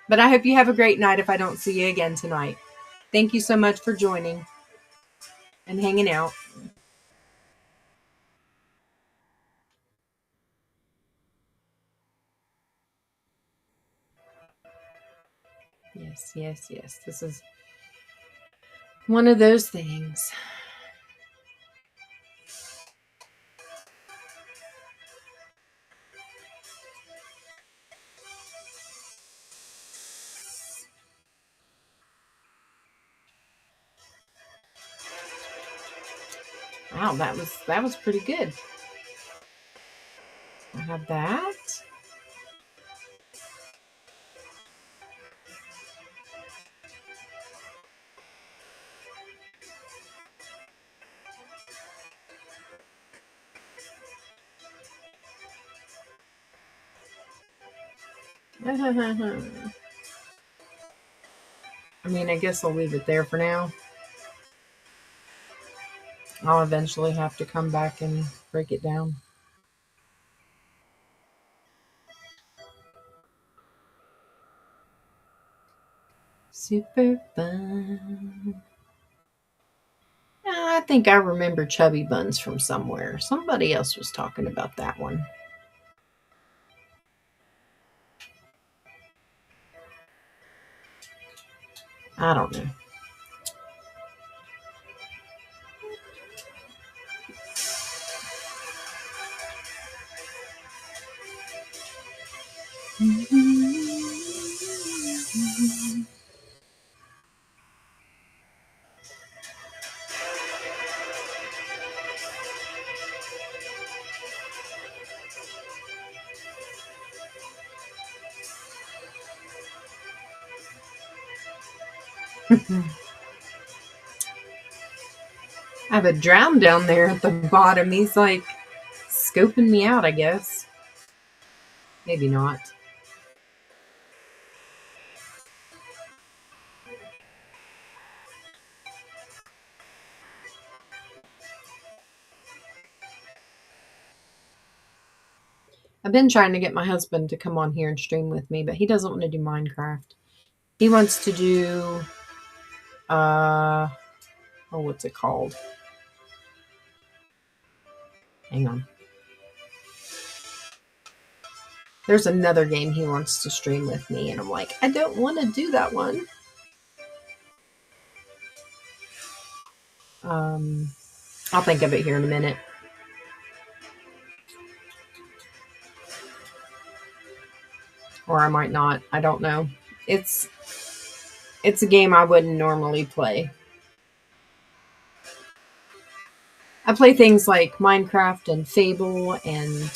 But I hope you have a great night if I don't see you again tonight. Thank you so much for joining and hanging out. Yes. This is one of those things. Wow, that was pretty good. I have that. I mean, I guess I'll leave it there for now. I'll eventually have to come back and break it down. super fun. I think I remember Chubby Buns from somewhere. Somebody else was talking about that one. I don't know. I have a drown down there at the bottom. He's like scoping me out, I guess. Maybe not. I've been trying to get my husband to come on here and stream with me, but he doesn't want to do Minecraft. He wants to do, what's it called? Hang on. There's another game he wants to stream with me, and I'm like, I don't want to do that one. I'll think of it here in a minute. Or I might not. I don't know. It's a game I wouldn't normally play. I play things like Minecraft and Fable, and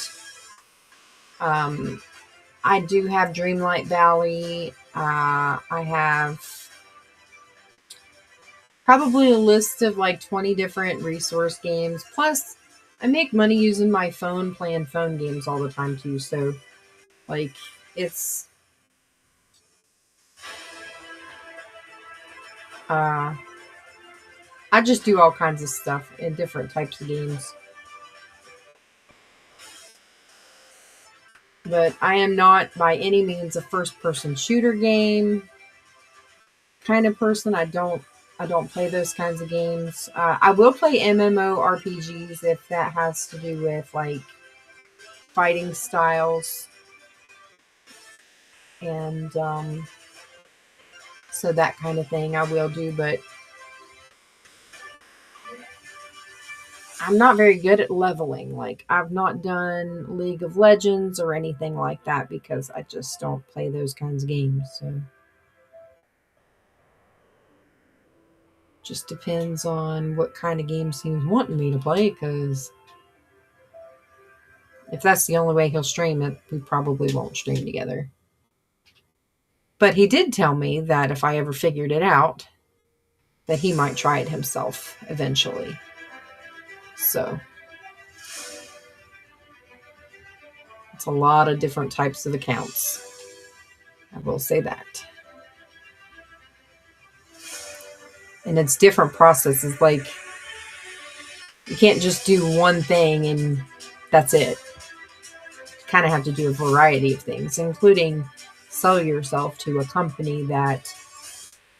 I do have Dreamlight Valley. I have probably a list of like 20 different resource games. Plus, I make money using my phone playing phone games all the time too. So, like, it's I just do all kinds of stuff in different types of games. But I am not by any means a first-person shooter game kind of person. I don't play those kinds of games. I will play MMORPGs if that has to do with like fighting styles, and so that kind of thing I will do. But I'm not very good at leveling. Like, I've not done League of Legends or anything like that because I just don't play those kinds of games. So just depends on what kind of games he's wanting me to play, because if that's the only way he'll stream it, we probably won't stream together. But he did tell me that if I ever figured it out, that he might try it himself eventually. So it's a lot of different types of accounts. I will say that. And it's different processes. Like, you can't just do one thing and that's it. You kind of have to do a variety of things, including sell yourself to a company that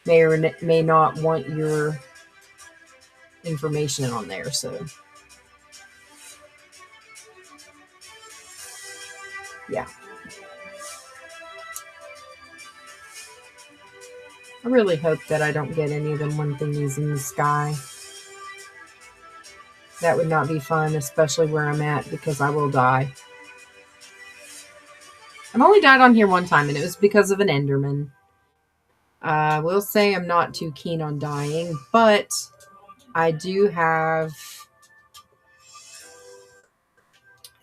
may or may not want your information on there. So yeah. I really hope that I don't get any of them one thingies in the sky. That would not be fun, especially where I'm at, because I will die. I've only died on here one time, and it was because of an Enderman. I will say I'm not too keen on dying, but I do have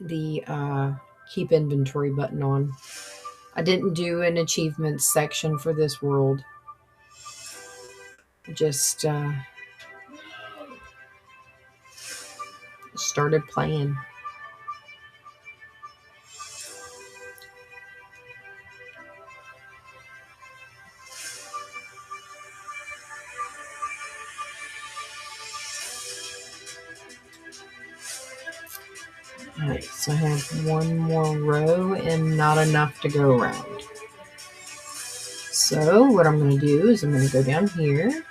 the keep inventory button on. I didn't do an achievements section for this world. I just started playing. Alright, so I have one more row and not enough to go around. So what I'm going to do is I'm going to go down here.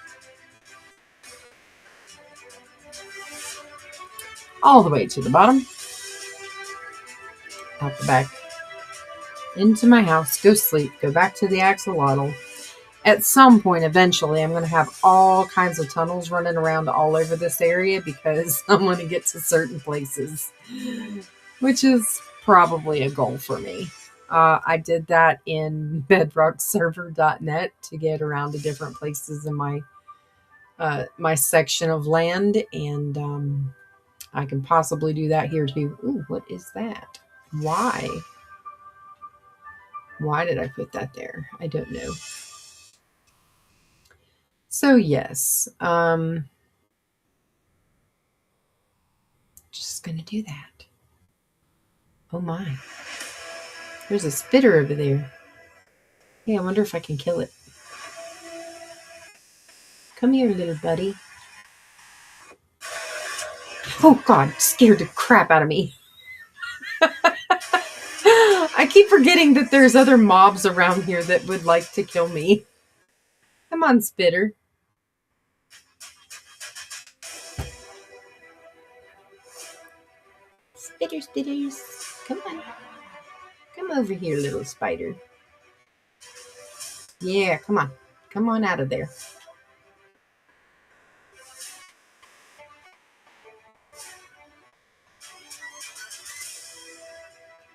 All the way to the bottom. Out the back. Into my house. Go sleep. Go back to the axolotl. At some point, eventually, I'm going to have all kinds of tunnels running around all over this area because I'm going to get to certain places, which is probably a goal for me. I did that in bedrockserver.net to get around to different places in my my section of land, and I can possibly do that here too. Ooh, what is that? Why? Why did I put that there? I don't know. So yes, just gonna do that. Oh my. There's a spitter over there. Hey, I wonder if I can kill it. Come here, little buddy. Oh God, scared the crap out of me. I keep forgetting that there's other mobs around here that would like to kill me. Come on, spitter. Spitters. Come on. Come over here, little spider. Yeah, come on. Come on out of there.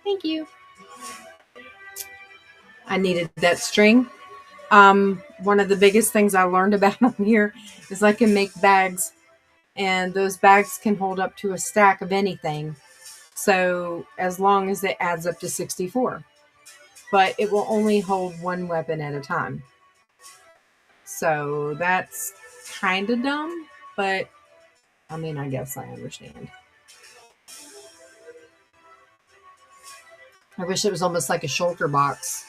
Thank you. I needed that string. One of the biggest things I learned about on here is I can make bags, and those bags can hold up to a stack of anything. So as long as it adds up to 64, but it will only hold one weapon at a time. So that's kind of dumb, but I mean, I guess I understand. I wish it was almost like a shulker box.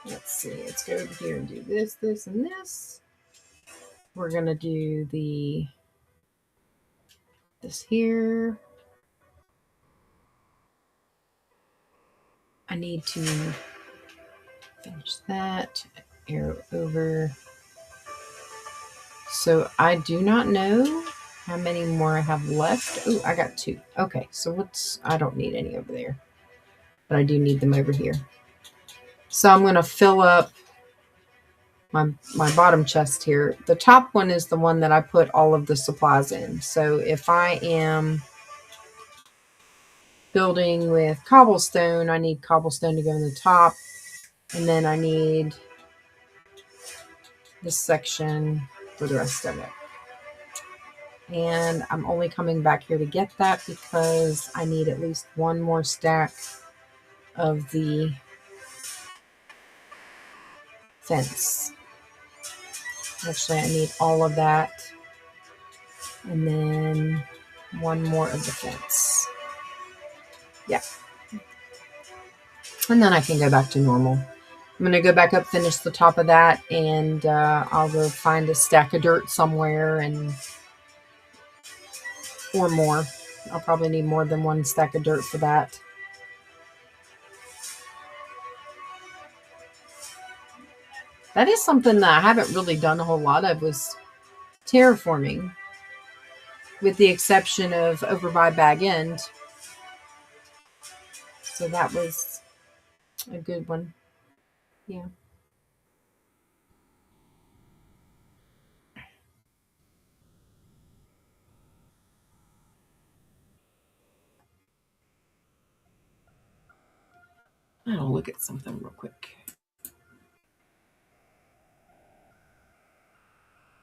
Let's see. Let's go over here and do this, this, and this. We're going to do this here. I need to finish that. Arrow over. So I do not know how many more I have left. Oh, I got 2. Okay, so I don't need any over there, but I do need them over here. So I'm going to fill up my bottom chest here. The top one is the one that I put all of the supplies in. So if I am building with cobblestone, I need cobblestone to go in the top, and then I need this section for the rest of it. And I'm only coming back here to get that because I need at least one more stack of the fence. Actually, I need all of that, and then one more of the fence. Yeah. And then I can go back to normal. I'm going to go back up, finish the top of that, and I'll go find a stack of dirt somewhere, or more. I'll probably need more than one stack of dirt for that. That is something that I haven't really done a whole lot of, was terraforming, with the exception of over by Bag End. So that was a good one. Yeah. I'll look at something real quick.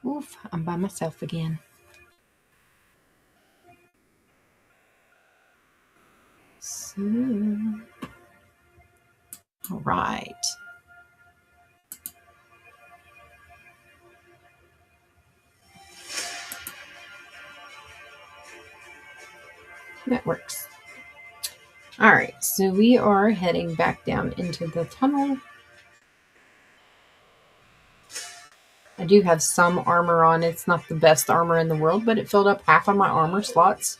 Oof, I'm by myself again. So, all right. That works. All right, so we are heading back down into the tunnel. I do have some armor on. It's not the best armor in the world, but it filled up half of my armor slots.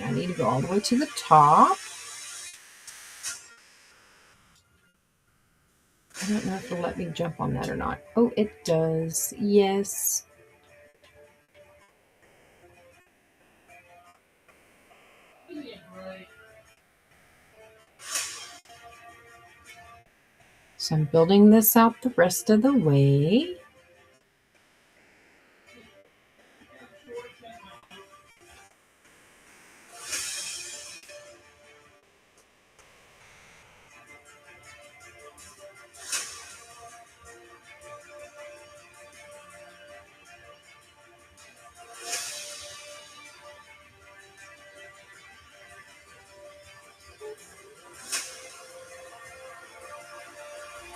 I need to go all the way to the top. I don't know if it'll let me jump on that or not. Oh, it does. Yes. So I'm building this out the rest of the way.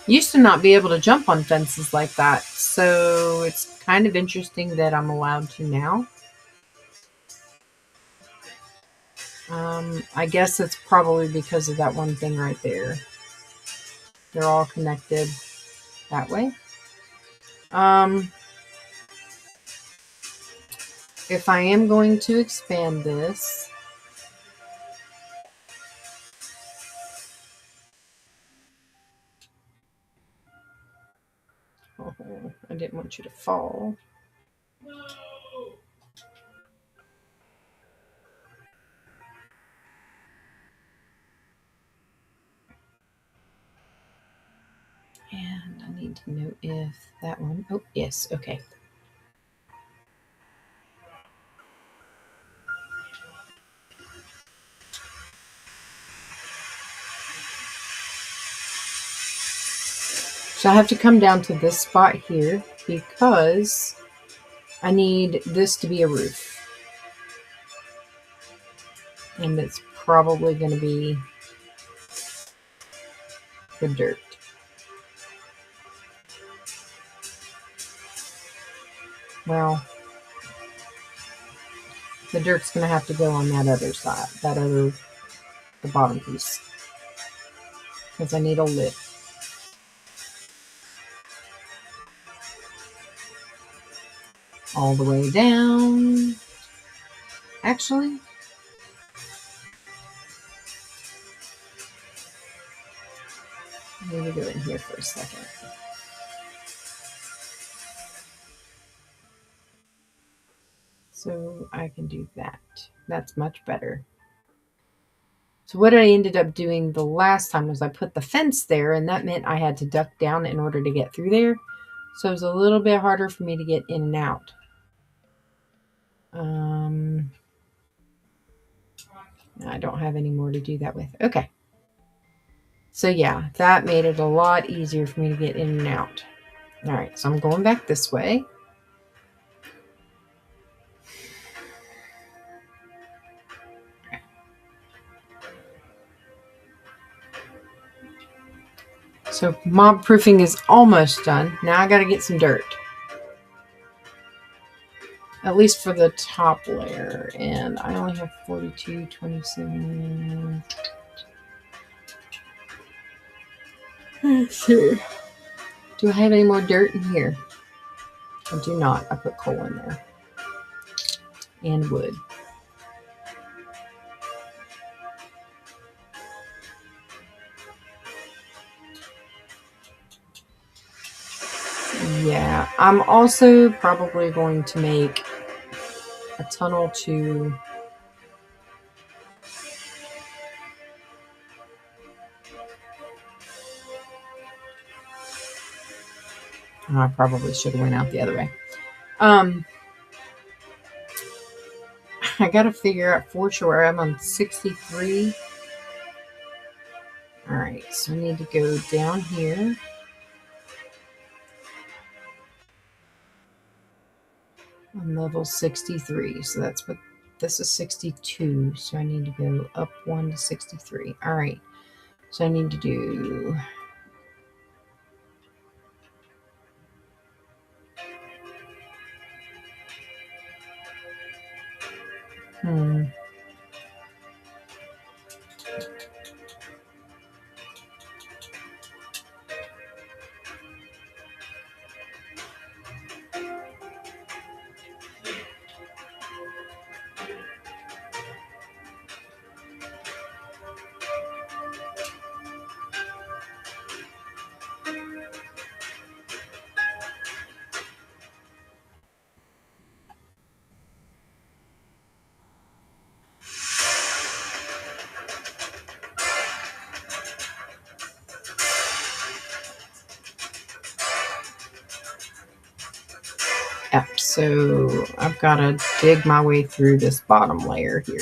Used to not be able to jump on fences like that, so it's kind of interesting that I'm allowed to now. I guess it's probably because of that one thing right there. They're all connected that way. If I am going to expand this, oh, I didn't want you to fall. And I need to know if that one, oh, yes, okay. So I have to come down to this spot here because I need this to be a roof. And it's probably going to be the dirt. Well, the dirt's going to have to go on that other side, the bottom piece. Because I need a lip. All the way down. Actually, I need to go in here for a second. So I can do that. That's much better. So what I ended up doing the last time was I put the fence there, and that meant I had to duck down in order to get through there. So it was a little bit harder for me to get in and out. I don't have any more to do that with. Okay. So yeah, that made it a lot easier for me to get in and out. All right, so I'm going back this way. So mob proofing is almost done. Now I got to get some dirt. At least for the top layer. And I only have 42, 27. Let's see. Do I have any more dirt in here? I do not. I put coal in there. And wood. Yeah. I'm also probably going to make a tunnel to... Oh, I probably should have went out the other way. I got to figure out for sure. I'm on 63. All right, so I need to go down here. On level 63. So that's what this is, 62. So I need to go up 1 to 63. All right. So I need to do... so I've got to dig my way through this bottom layer here.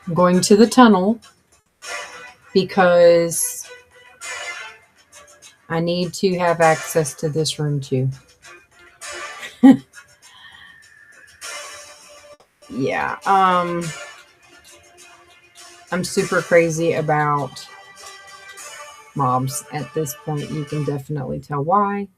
I'm going to the tunnel because I need to have access to this room too. Yeah, I'm super crazy about mobs at this point. You can definitely tell why.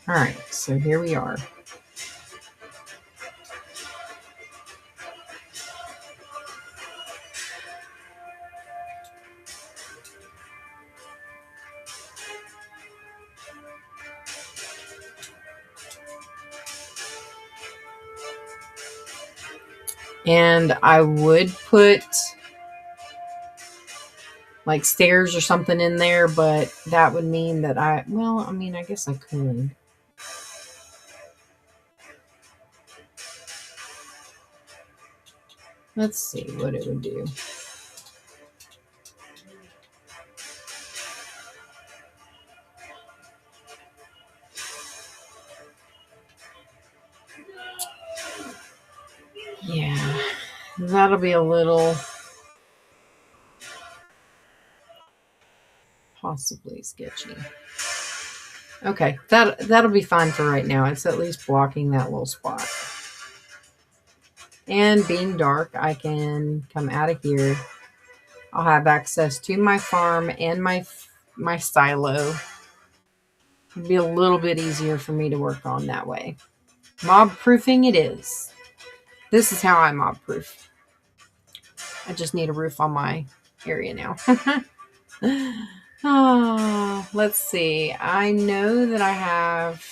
All right, so here we are. And I would put like stairs or something in there, but that would mean that I guess I could. Let's see what it would do. Yeah, that'll be a little possibly sketchy. Okay, that'll be fine for right now. It's at least blocking that little spot. And being dark, I can come out of here. I'll have access to my farm and my silo. It'll be a little bit easier for me to work on that way. Mob proofing it is. This is how I mob proof. I just need a roof on my area now. Oh, let's see. I know that I have...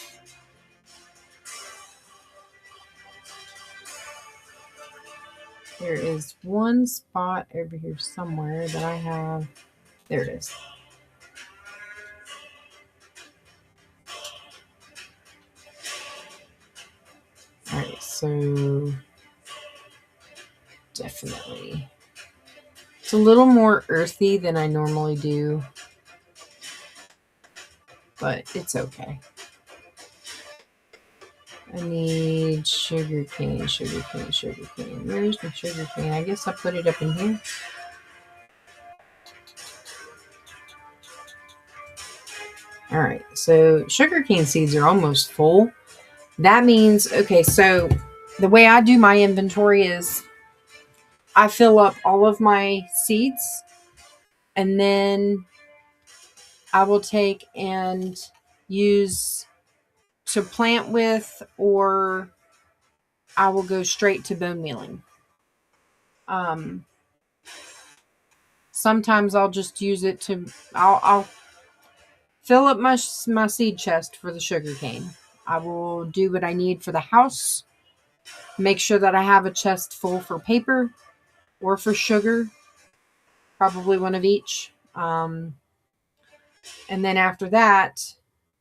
There is one spot over here somewhere that I have... There it is. Alright, so... Definitely. It's a little more earthy than I normally do. But it's okay. I need sugarcane. Where's the sugarcane? I guess I put it up in here. Alright, so sugarcane seeds are almost full. That means, okay, so the way I do my inventory is I fill up all of my seeds and then I will take and use to plant with, or I will go straight to bone mealing. Sometimes I'll just use it to, I'll fill up my seed chest for the sugarcane. I will do what I need for the house. Make sure that I have a chest full for paper or for sugar. Probably one of each. And then after that,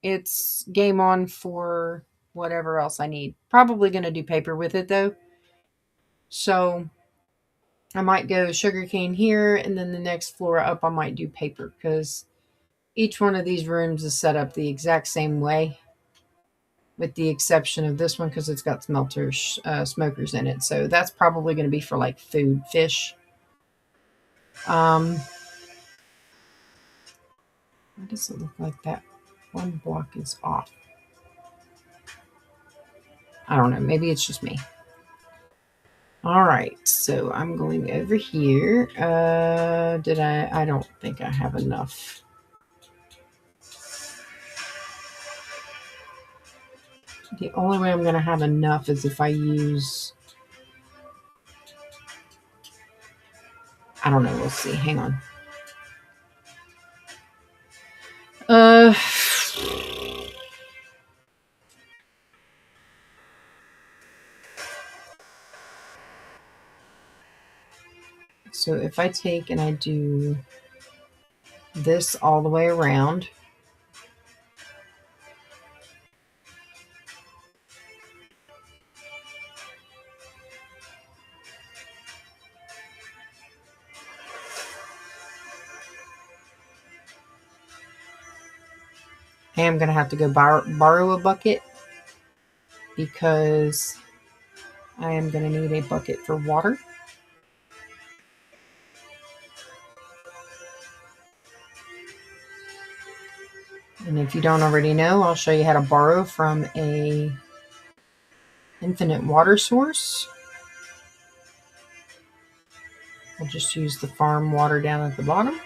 it's game on for whatever else I need. Probably going to do paper with it though. So I might go sugarcane here, and then the next floor up I might do paper, because each one of these rooms is set up the exact same way, with the exception of this one because it's got smokers in it. So that's probably going to be for like food, fish. Why does it look like that one block is off? I don't know. Maybe it's just me. All right. So I'm going over here. I don't think I have enough. The only way I'm going to have enough is if I use... I don't know. We'll see. Hang on. So if I take and I do this all the way around, I am going to have to go borrow a bucket because I am going to need a bucket for water. And if you don't already know, I'll show you how to borrow from a infinite water source. I'll just use the farm water down at the bottom.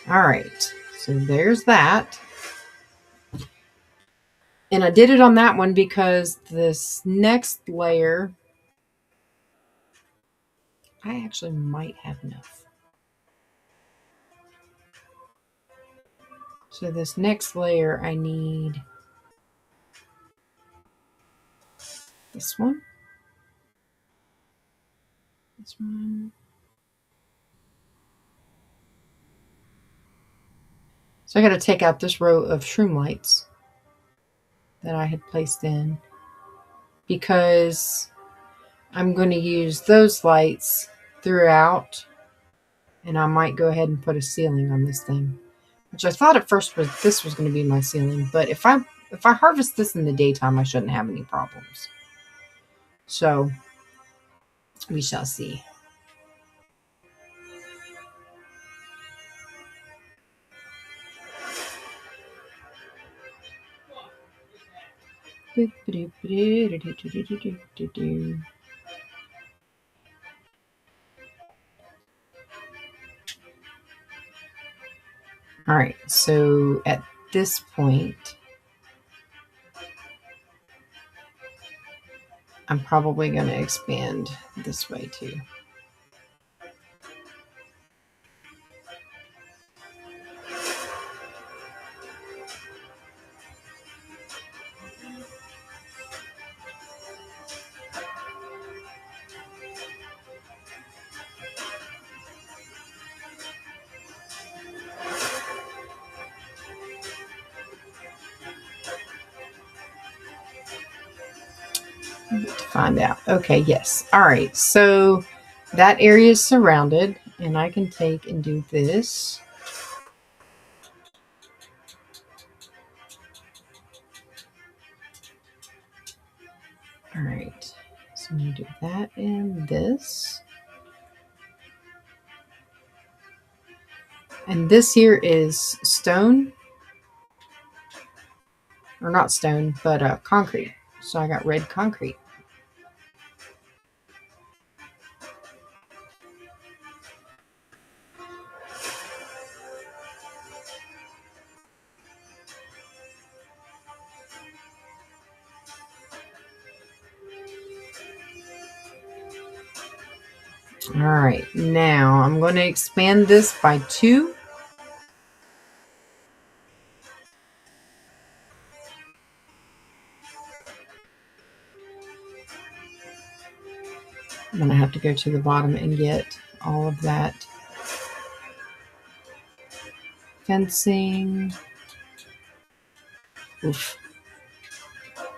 All right, so there's that. And I did it on that one because this next layer, I actually might have enough. So this next layer, I need this one, this one. So I got to take out this row of shroom lights that I had placed in because I'm going to use those lights throughout, and I might go ahead and put a ceiling on this thing, which I thought at first this was going to be my ceiling, but if I harvest this in the daytime, I shouldn't have any problems. So we shall see. All right, so at this point, I'm probably going to expand this way too. To find out. Okay, yes. All right, so that area is surrounded, and I can take and do this. All right, so I'm going to do that and this. And this here is stone, or not stone, but concrete. So I got red concrete. All right, now I'm going to expand this by 2. I'm going to have to go to the bottom and get all of that fencing. Oof.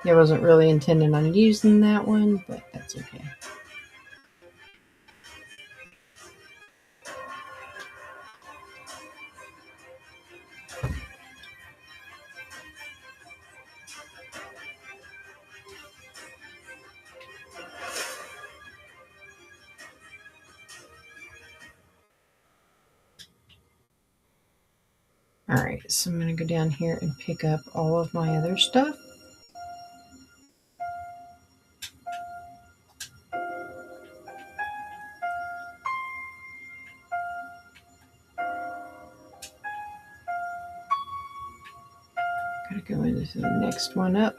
I wasn't really intending on using that one, but that's okay. All right, so I'm going to go down here and pick up all of my other stuff. Gotta go into the next one up.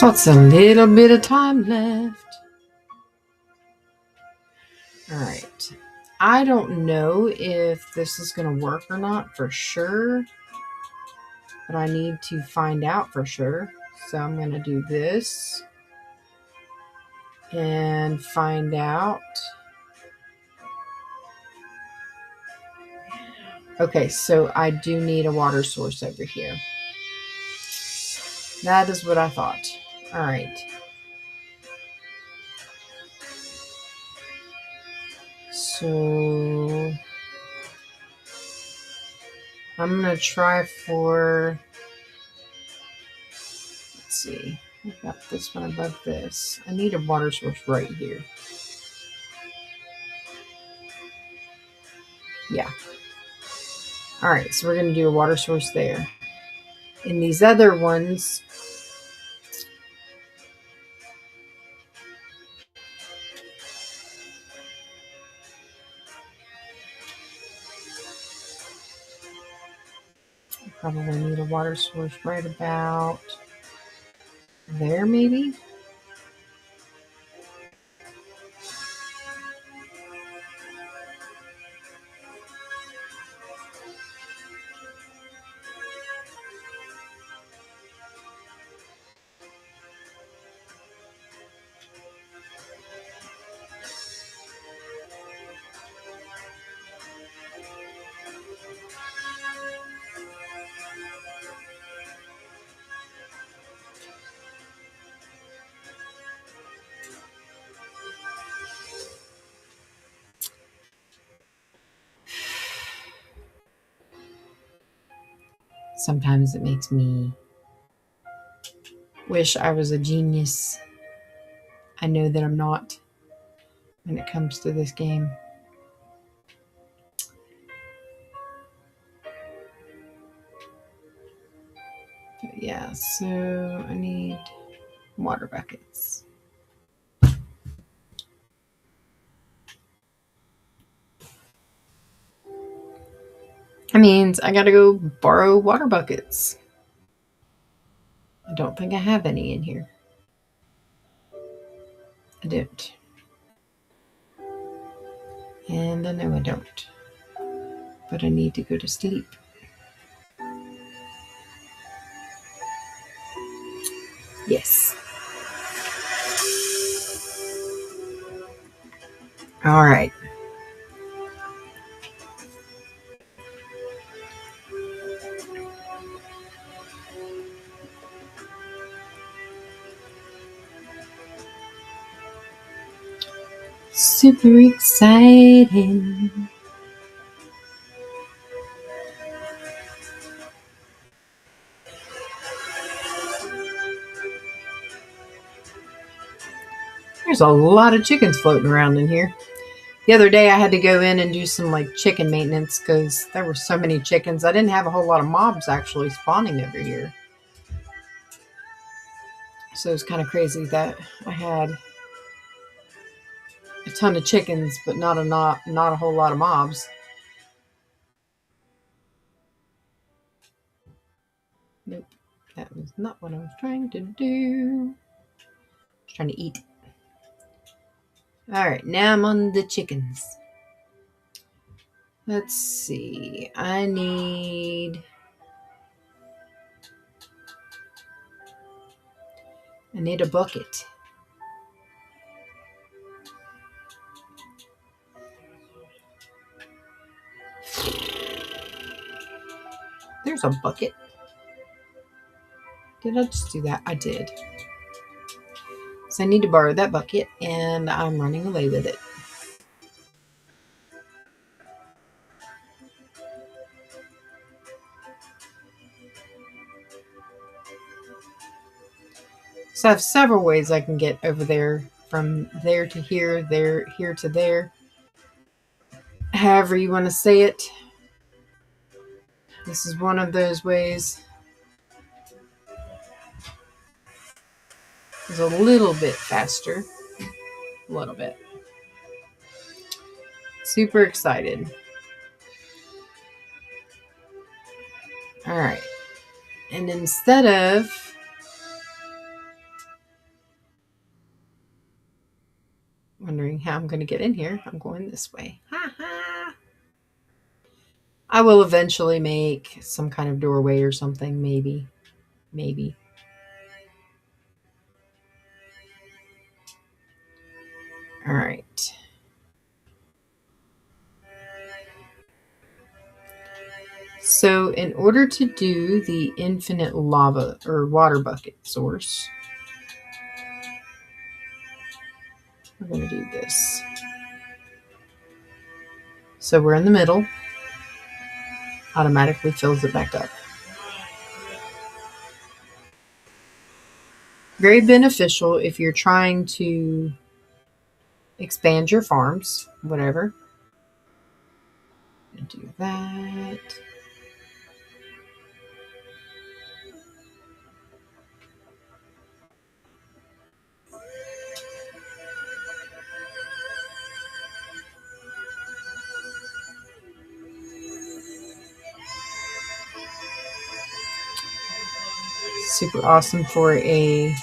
What's a little bit of time left? All right. I don't know if this is going to work or not for sure, but I need to find out for sure. So I'm going to do this and find out. Okay, so I do need a water source over here. That is what I thought. All right. So I'm going to try for, let's see, I've got this one above this. I need a water source right here. Yeah. All right, so we're going to do a water source there. In these other ones, I probably need a water source right about there, maybe. Sometimes it makes me wish I was a genius. I know that I'm not when it comes to this game. But yeah, so I need water buckets. That means I gotta go borrow water buckets. I don't think I have any in here. I don't. And I know I don't. But I need to go to sleep. Yes. All right. Super exciting. There's a lot of chickens floating around in here. The other day I had to go in and do some like chicken maintenance because there were so many chickens. I didn't have a whole lot of mobs actually spawning over here. So it was kind of crazy that I had a ton of chickens, but not a whole lot of mobs. Nope, that was not what I was trying to do. I was trying to eat. All right, now I'm on the chickens. Let's see. I need a bucket. There's a bucket. Did I just do that? I did. So I need to borrow that bucket, and I'm running away with it. So I have several ways I can get over there, from there to here, here to there. However you want to say it. This is one of those ways. It's a little bit faster. A little bit. Super excited. All right. And instead of how I'm going to get in here. I'm going this way. Ha ha. I will eventually make some kind of doorway or something, maybe. Maybe. All right. So in order to do the infinite lava or water bucket source, we're going to do this. So we're in the middle. Automatically fills it back up. Very beneficial if you're trying to expand your farms, whatever. Do that. Super awesome for a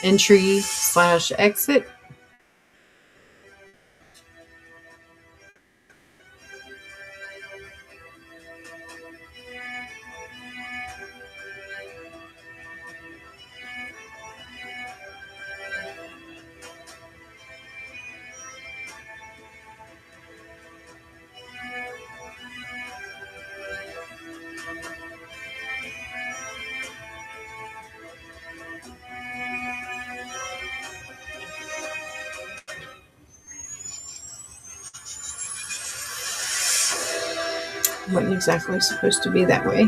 entry/exit. Wasn't exactly supposed to be that way.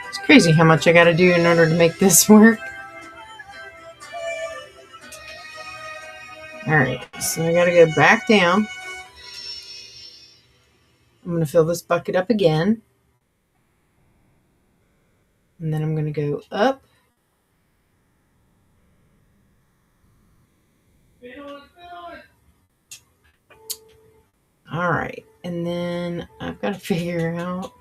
It's crazy how much I got to do in order to make this work. All right, so I got to go back down. I'm going to fill this bucket up again. And then I'm going to go up. All right, and then I've got to figure out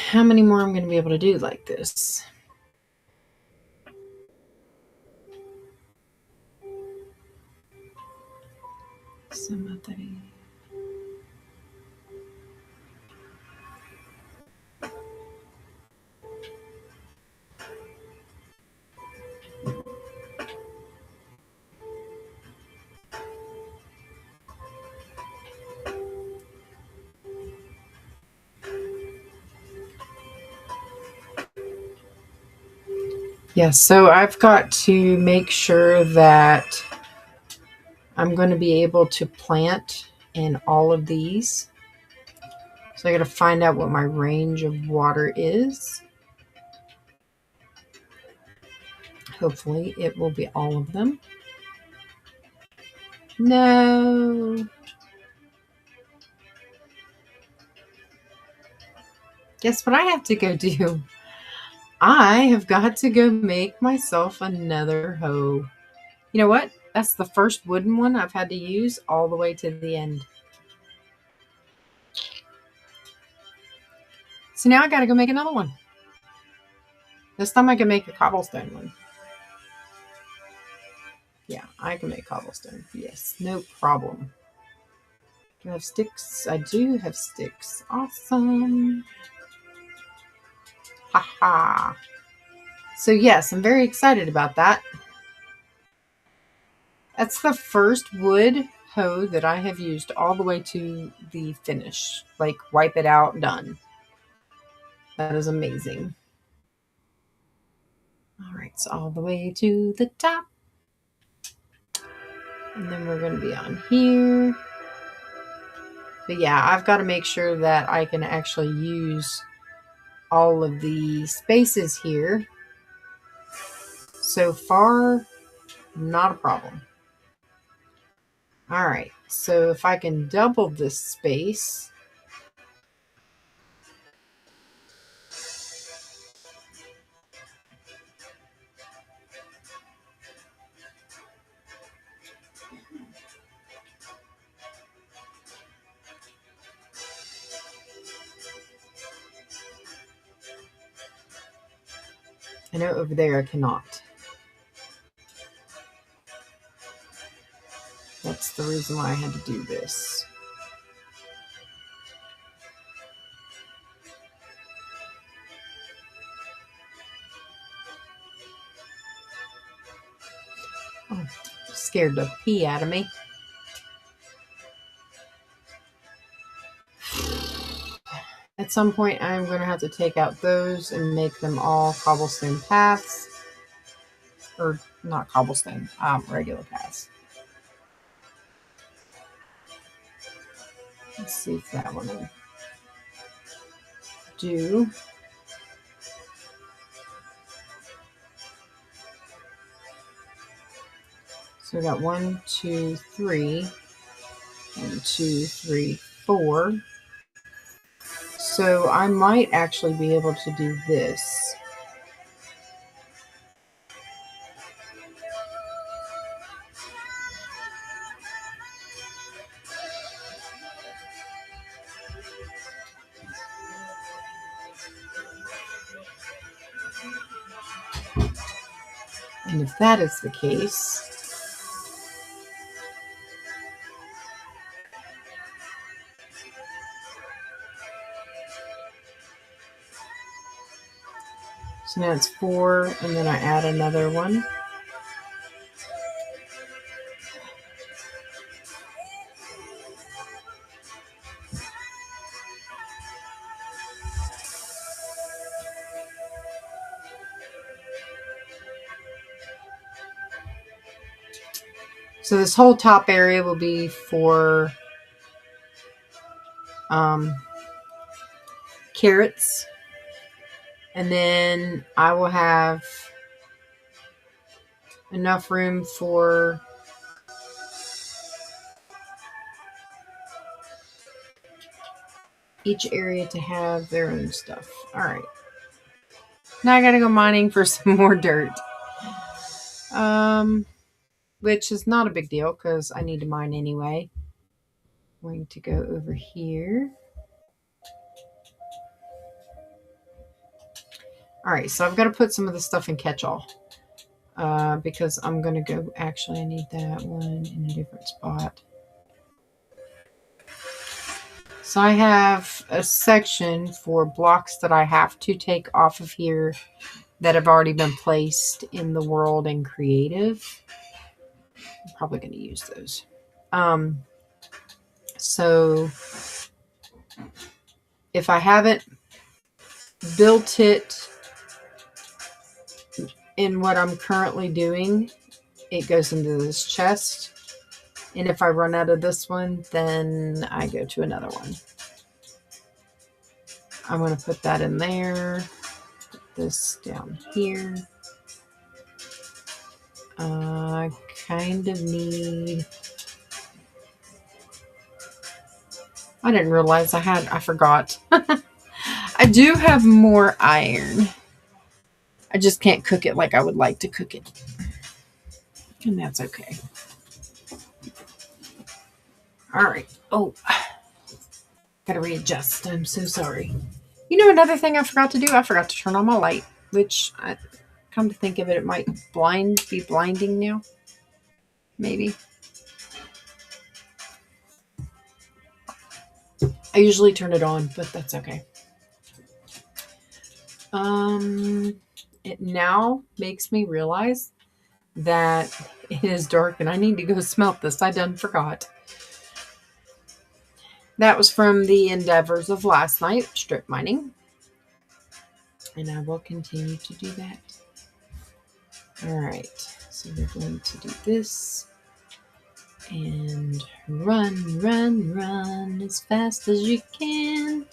how many more I'm going to be able to do like this. Yeah, so I've got to make sure that I'm going to be able to plant in all of these. So I got to find out what my range of water is. Hopefully it will be all of them. No. Guess what I have to go do? I have got to go make myself another hoe. You know what? That's the first wooden one I've had to use all the way to the end. So now I got to go make another one. This time I can make a cobblestone one. Yeah, I can make cobblestone. Yes, no problem. Do I have sticks? I do have sticks. Awesome. Haha. So yes, I'm very excited about that. That's the first wood hoe that I have used all the way to the finish. Like wipe it out, done. That is amazing. All right, so all the way to the top. And then we're going to be on here. But yeah, I've got to make sure that I can actually use all of the spaces here. So far, not a problem. All right, so if I can double this space. I know over there I cannot. That's the reason why I had to do this. Oh, scared the pee out of me. At some point, I'm going to have to take out those and make them all cobblestone paths. Or not cobblestone, regular paths. Let's see if that one will do. So we got 1, 2, 3, 1, 2, 3, 4. So I might actually be able to do this. And if that is the case, so now it's 4, and then I add another one. So this whole top area will be for carrots. And then I will have enough room for each area to have their own stuff. All right. Now I got to go mining for some more dirt. Which is not a big deal because I need to mine anyway. I'm going to go over here. All right, so I've got to put some of the stuff in catch-all because I'm going to go, actually I need that one in a different spot. So I have a section for blocks that I have to take off of here that have already been placed in the world and creative. I'm probably going to use those. So if I haven't built it in what I'm currently doing, it goes into this chest. And if I run out of this one, then I go to another one. I'm going to put that in there. Put this down here. I kind of need... I didn't realize I forgot. I do have more iron. I just can't cook it like I would like to cook it. And that's okay. All right. Oh, gotta readjust. I'm so sorry. You know, another thing I forgot to do? I forgot to turn on my light, which, come to think of it, it might be blinding now. Maybe. I usually turn it on, but that's okay. It now makes me realize that it is dark and I need to go smelt this. I done forgot. That was from the endeavors of last night, strip mining. And I will continue to do that. All right, so we're going to do this and run as fast as you can.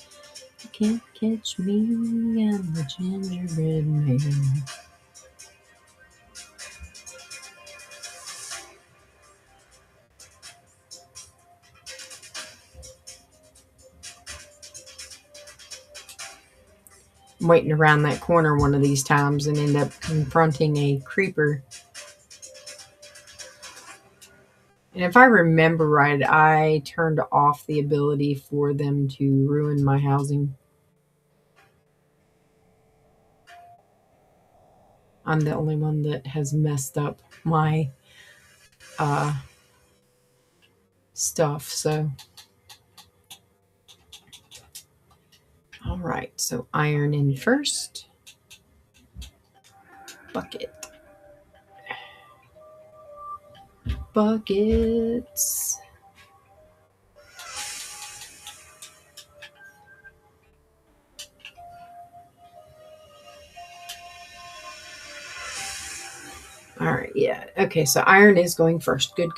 You can't catch me, I'm the gingerbread man. I'm waiting around that corner one of these times and end up confronting a creeper. And if I remember right, I turned off the ability for them to ruin my housing. I'm the only one that has messed up my stuff, so. All right, so iron in first. Bucket. Buckets. All right, yeah. Okay, so iron is going first. Good.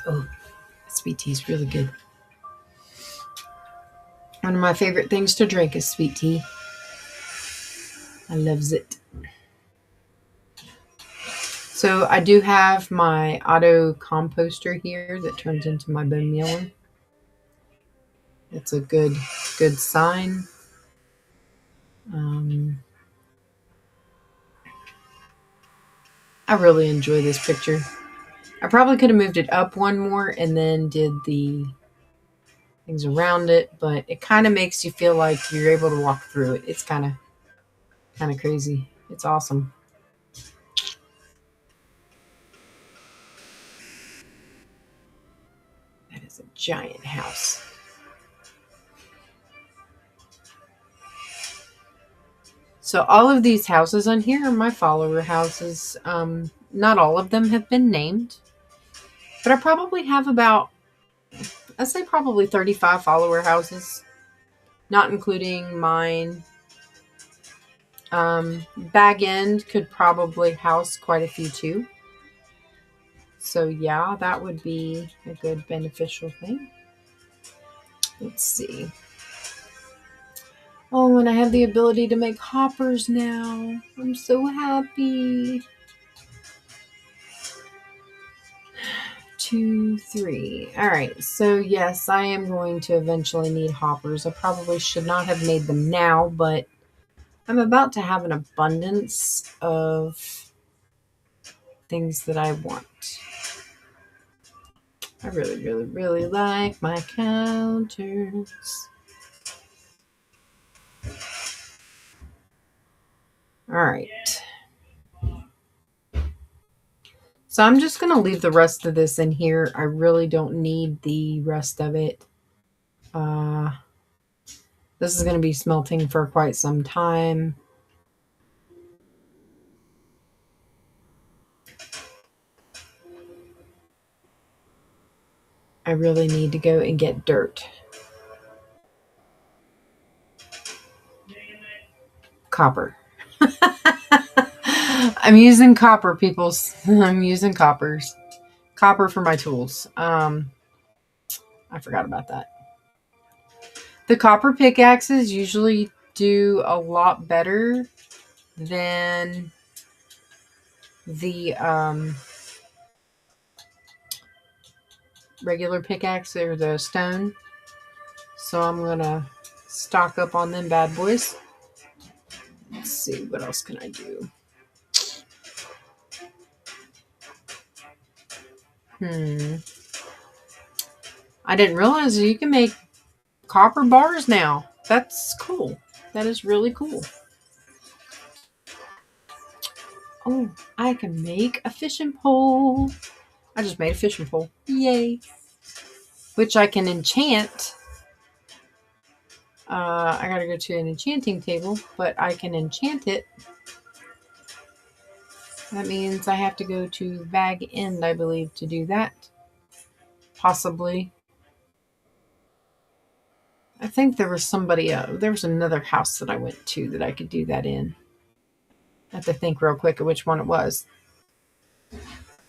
Oh, sweet tea is really good. One of my favorite things to drink is sweet tea. I loves it. So I do have my auto composter here that turns into my bone meal. It's a good sign. I really enjoy this picture. I probably could have moved it up one more and then did the things around it, but it kind of makes you feel like you're able to walk through it. It's kind of crazy. It's awesome. That is a giant house. So all of these houses on here are my follower houses. Not all of them have been named, but I probably have about, I'd say probably 35 follower houses, not including mine. Bag End could probably house quite a few too. So yeah, that would be a good beneficial thing. Let's see. Oh, and I have the ability to make hoppers now. I'm so happy. 2, 3. All right. So yes, I am going to eventually need hoppers. I probably should not have made them now, but I'm about to have an abundance of things that I want. I really like my counters. All right. So I'm just going to leave the rest of this in here. I really don't need the rest of it. This is going to be smelting for quite some time. I really need to go and get dirt. Copper. I'm using copper, peoples. I'm using coppers. Copper for my tools. I forgot about that. The copper pickaxes usually do a lot better than the regular pickaxe or the stone. So I'm going to stock up on them bad boys. Let's see, what else can I do? I didn't realize you can make copper bars now. That's cool. That is really cool. Oh, I can make a fishing pole. I just made a fishing pole. Yay. Which I can enchant. I gotta go to an enchanting table, but I can enchant it. That means I have to go to Bag End, I believe, to do that. Possibly. I think there was somebody, there was another house that I went to that I could do that in. I have to think real quick of which one it was.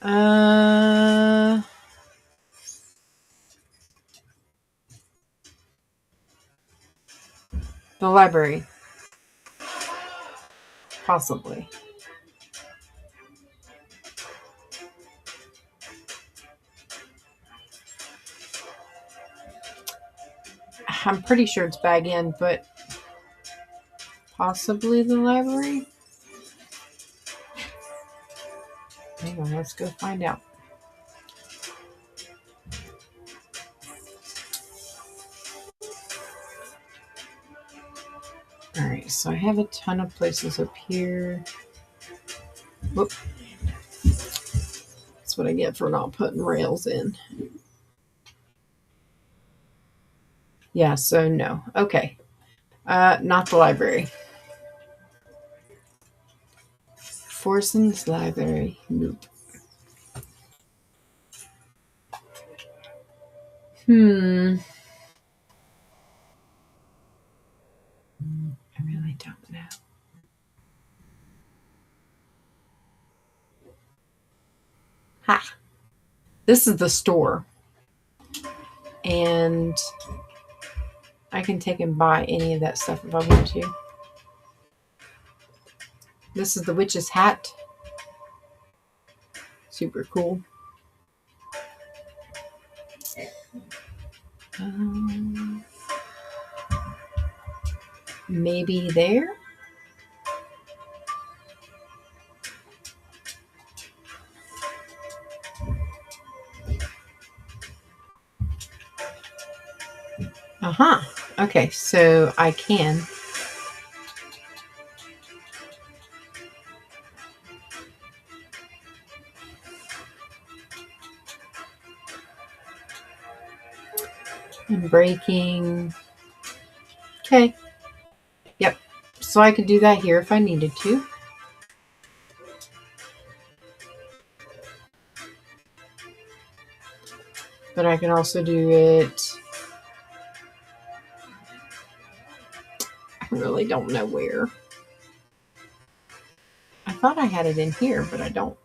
The library. Possibly. I'm pretty sure it's bag in, but possibly the library. Hang on, let's go find out. Alright, so I have a ton of places up here. Whoop. That's what I get for not putting rails in. Yeah, so no. Okay. Not the library. Forson's library. Nope. I really don't know. Ha! This is the store. And I can take and buy any of that stuff if I want to. This is the witch's hat. Super cool. Maybe there. Uh-huh. Okay, so I can. And breaking. Okay. Yep. So I could do that here if I needed to. But I can also do it. I really don't know where. I thought I had it in here, but I don't.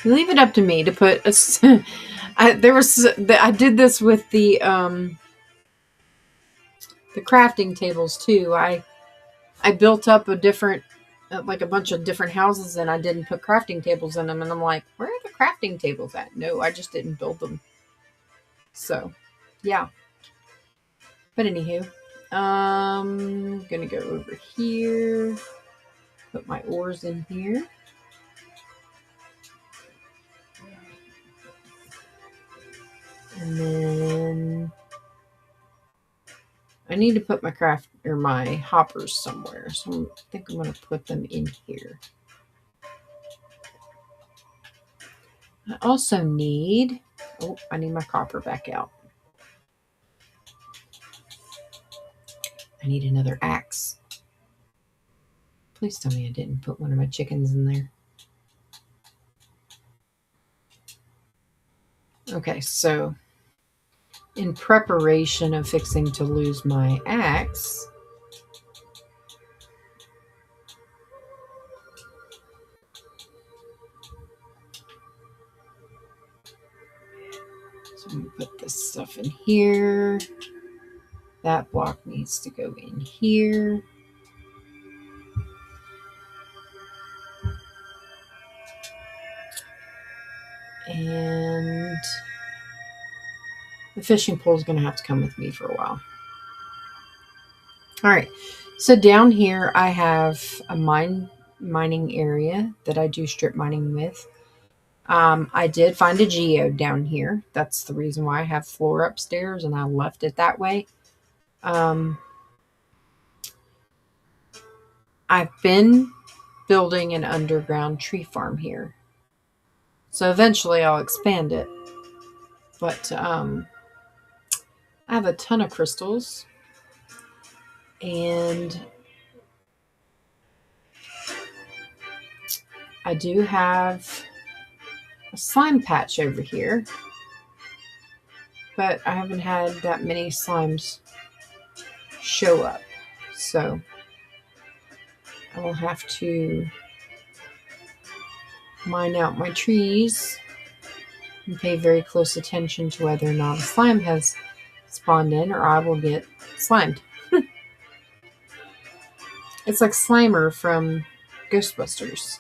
Leave it up to me to put a. I did this with the crafting tables too. I built up a different, like a bunch of different houses, and I didn't put crafting tables in them. And I'm like, where are the crafting tables at? No, I just didn't build them. So, yeah. But anywho, I'm gonna go over here, put my ores in here. And then I need to put my my hoppers somewhere. So I think I'm going to put them in here. I also need, I need my copper back out. I need another axe. Please tell me I didn't put one of my chickens in there. Okay, so in preparation of fixing to lose my axe, so I'm going to put this stuff in here. That block needs to go in here. And the fishing pole is going to have to come with me for a while. All right. So down here, I have a mining area that I do strip mining with. I did find a geode down here. That's the reason why I have floor upstairs, and I left it that way. I've been building an underground tree farm here. So eventually I'll expand it. But I have a ton of crystals. And I do have a slime patch over here. but I haven't had that many slimes show up. So I will have to mine out my trees and pay very close attention to whether or not a slime has spawned in, or I will get slimed. It's like Slimer from Ghostbusters.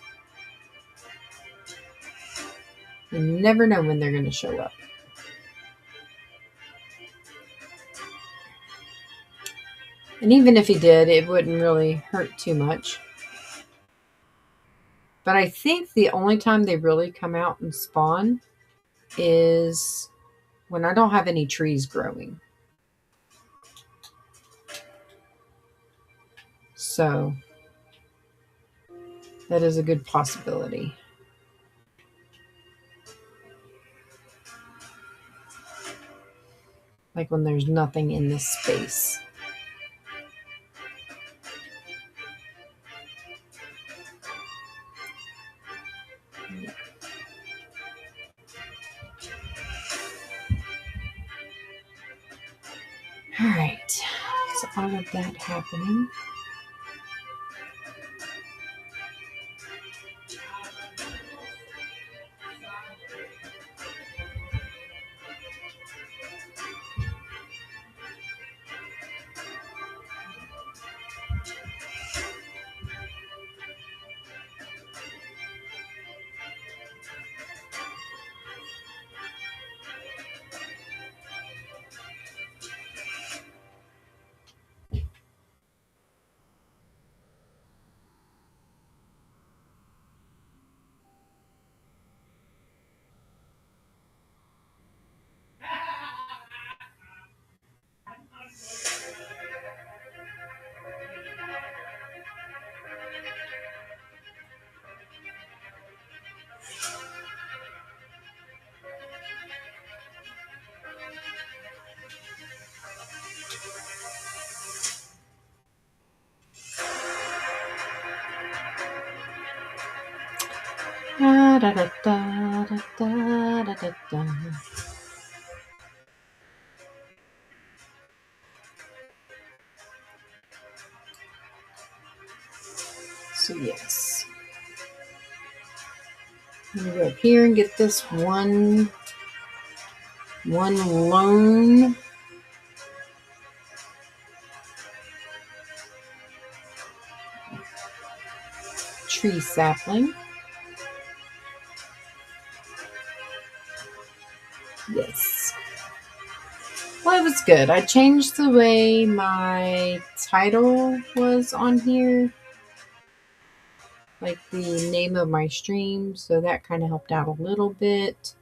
You never know when they're going to show up. And even if he did, it wouldn't really hurt too much. But I think the only time they really come out and spawn is when I don't have any trees growing. So that is a good possibility. Like when there's nothing in this space. All right, so all of that happening. Da, da, da, da, da, da, da, da. So yes, I'm gonna go up here and get this one lone tree sapling. Yes. Well, it was good. I changed the way my title was on here, like the name of my stream, so that kind of helped out a little bit.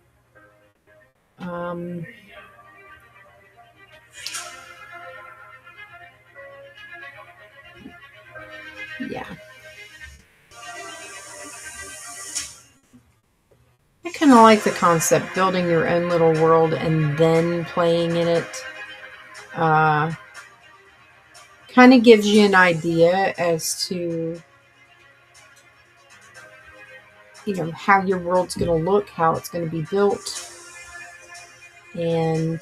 Yeah. I kind of like the concept, building your own little world and then playing in it. Kind of gives you an idea as to, how your world's going to look, how it's going to be built. And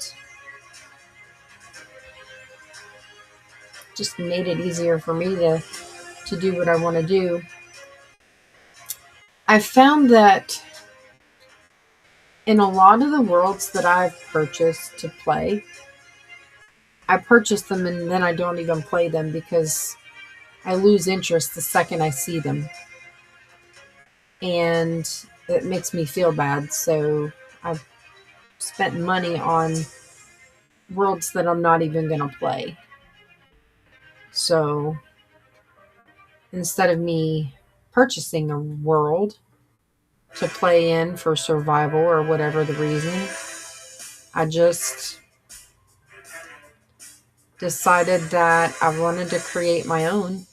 just made it easier for me to do what I want to do. I found that in a lot of the worlds that I've purchased to play, I purchase them and then I don't even play them because I lose interest the second I see them. And it makes me feel bad. So I've spent money on worlds that I'm not even going to play. So instead of me purchasing a world to play in for survival or whatever the reason, I just decided that I wanted to create my own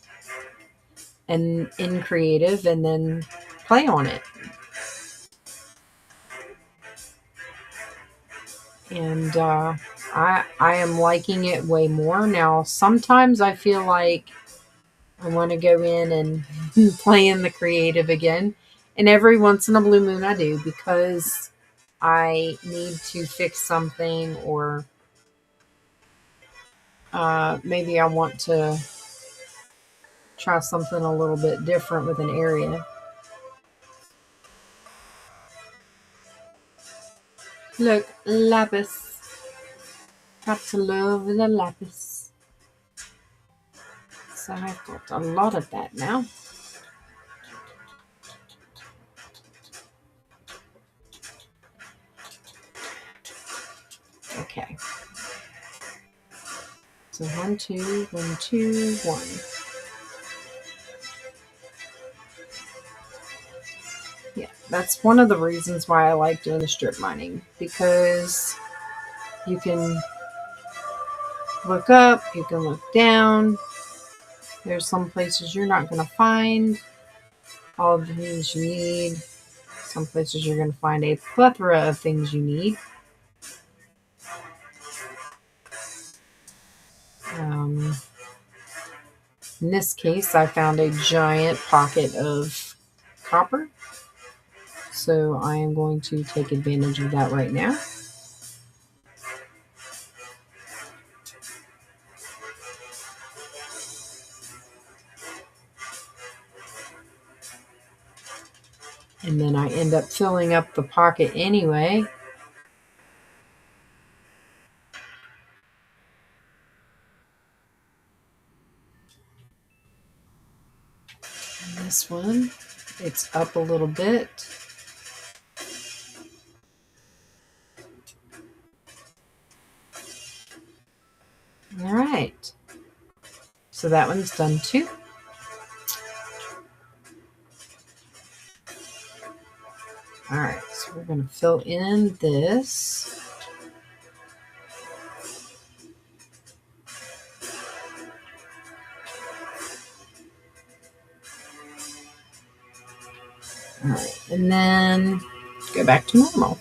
and in creative and then play on it. And I am liking it way more now. Sometimes I feel like I want to go in and play in the creative again. And every once in a blue moon I do, because I need to fix something, or maybe I want to try something a little bit different with an area. Look, lapis. Got to love the lapis. So I've got a lot of that now. Okay. So 1, 2, 1, 2, 1. Yeah, that's one of the reasons why I like doing the strip mining, because you can look up, you can look down. There's some places you're not going to find all of the things you need. Some places you're going to find a plethora of things you need. In this case, I found a giant pocket of copper. So I am going to take advantage of that right now. And then I end up filling up the pocket anyway. And this one, it's up a little bit. All right. So that one's done too. All right, so we're going to fill in this. All right, and then go back to normal.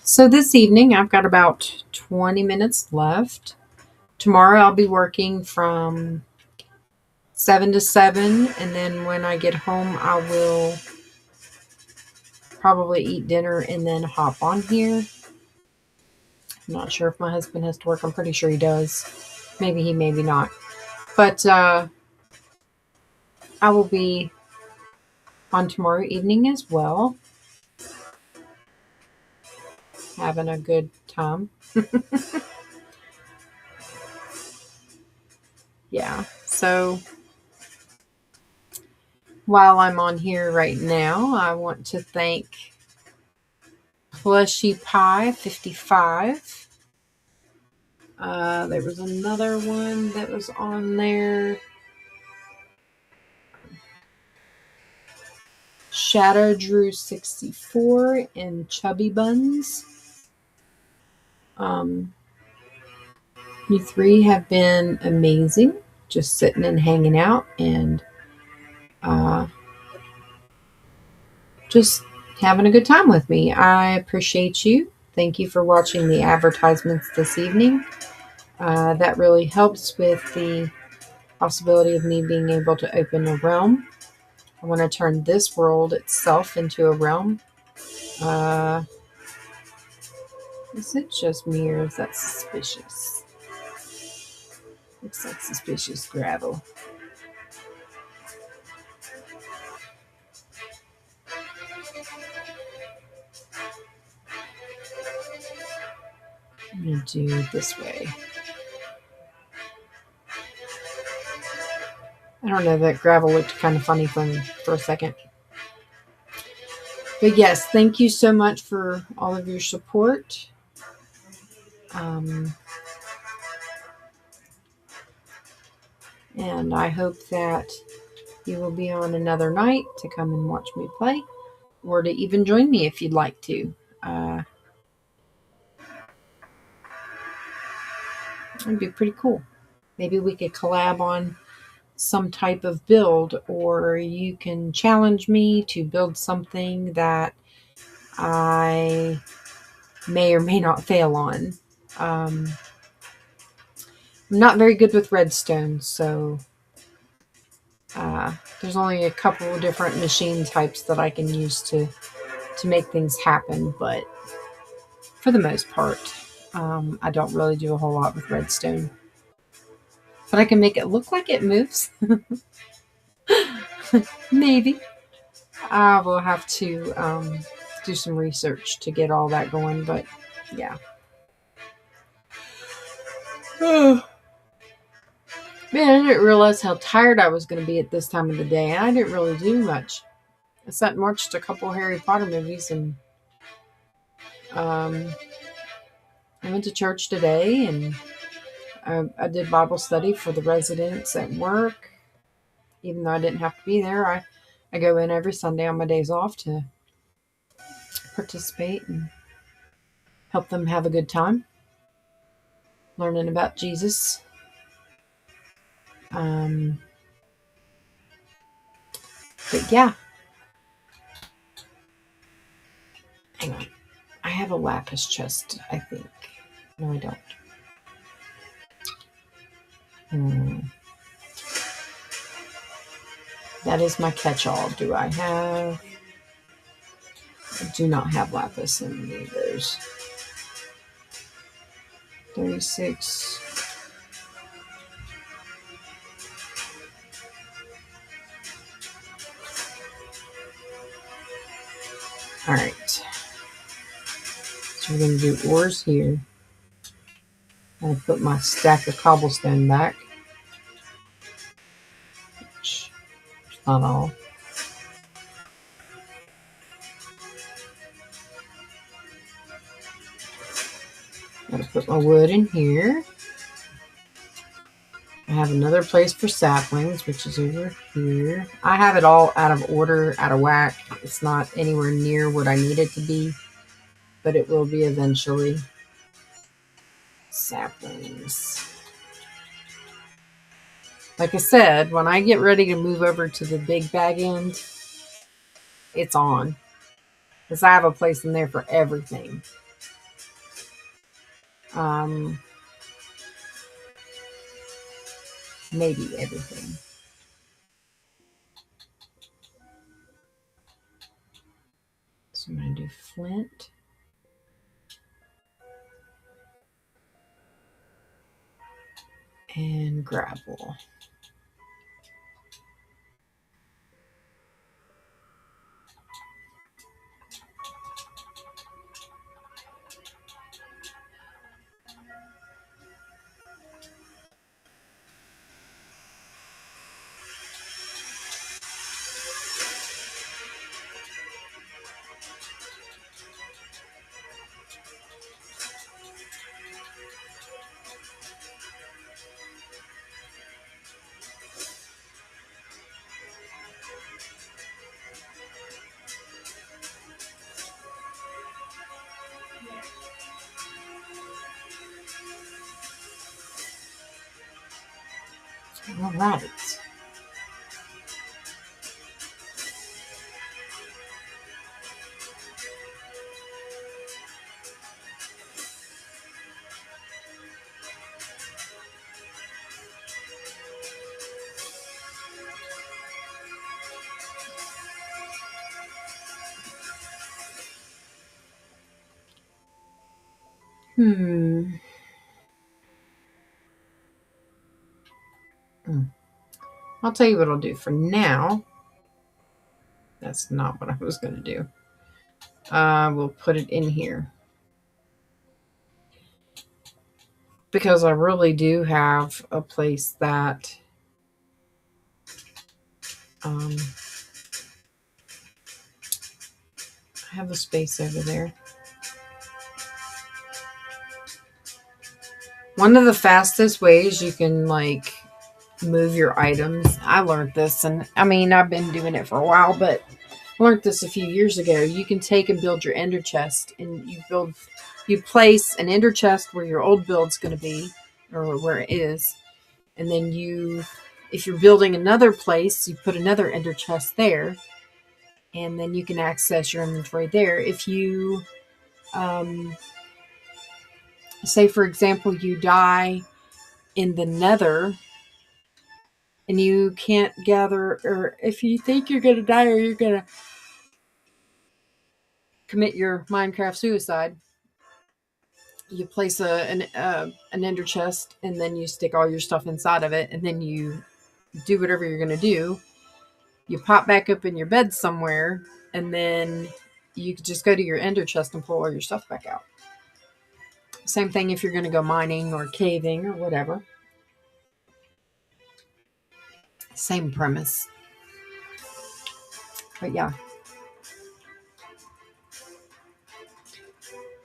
So this evening, I've got about 20 minutes left. Tomorrow, I'll be working from 7 to 7, and then when I get home, I will probably eat dinner and then hop on here. I'm not sure if my husband has to work. I'm pretty sure he does. Maybe he, maybe not. But I will be on tomorrow evening as well, having a good time. Yeah, so while I'm on here right now, I want to thank Plushy Pie 55. There was another one that was on there. Shadow Drew 64 and Chubby Buns. You three have been amazing, just sitting and hanging out and just having a good time with me. I appreciate you. Thank you for watching the advertisements this evening. That really helps with the possibility of me being able to open a realm. I want to turn this world itself into a realm. Is it just me, or is that suspicious? Looks like suspicious gravel. I'm going to do it this way. I don't know, that gravel looked kind of funny for a second. But yes, thank you so much for all of your support. And I hope that you will be on another night to come and watch me play, or to even join me if you'd like to. It'd be pretty cool. Maybe we could collab on some type of build, or you can challenge me to build something that I may or may not fail on. I'm not very good with redstone, so There's only a couple of different machine types that I can use to make things happen, but for the most part, I don't really do a whole lot with redstone. But I can make it look like it moves. Maybe. I will have to do some research to get all that going, but yeah. Man, I didn't realize how tired I was going to be at this time of the day, and I didn't really do much. I sat and watched a couple Harry Potter movies, and I went to church today, and I did Bible study for the residents at work. Even though I didn't have to be there, I go in every Sunday on my days off to participate and help them have a good time learning about Jesus. But yeah. Hang on. I have a lapis chest, I think. No, I don't. That is my catch-all. Do I have... I do not have lapis in any of those. 36. Alright. So we're going to do ores here. I'm going to put my stack of cobblestone back. Which is not all. I'm going to put my wood in here. I have another place for saplings, which is over here. I have it all out of order, out of whack. It's not anywhere near what I need it to be, but it will be eventually. Saplings. Like I said, when I get ready to move over to the big bag end, it's on. Because I have a place in there for everything. Maybe everything. So I'm going to do flint. And gravel. All right. I'll tell you what I'll do for now. That's not what I was going to do. We'll put it in here. Because I really do have a place that I have a space over there. One of the fastest ways you can move your items, I learned this, and I mean I've been doing it for a while, but I learned this a few years ago. You can take and build your ender chest, and you place an ender chest where your old build's going to be, or where it is, and then if you're building another place, you put another ender chest there, and then you can access your inventory there. If you say, for example, you die in the nether, and you can't gather, or if you think you're going to die or you're going to commit your Minecraft suicide, you place an ender chest, and then you stick all your stuff inside of it, and then you do whatever you're going to do. You pop back up in your bed somewhere, and then you could just go to your ender chest and pull all your stuff back out. Same thing if you're going to go mining or caving or whatever. Same premise. But yeah.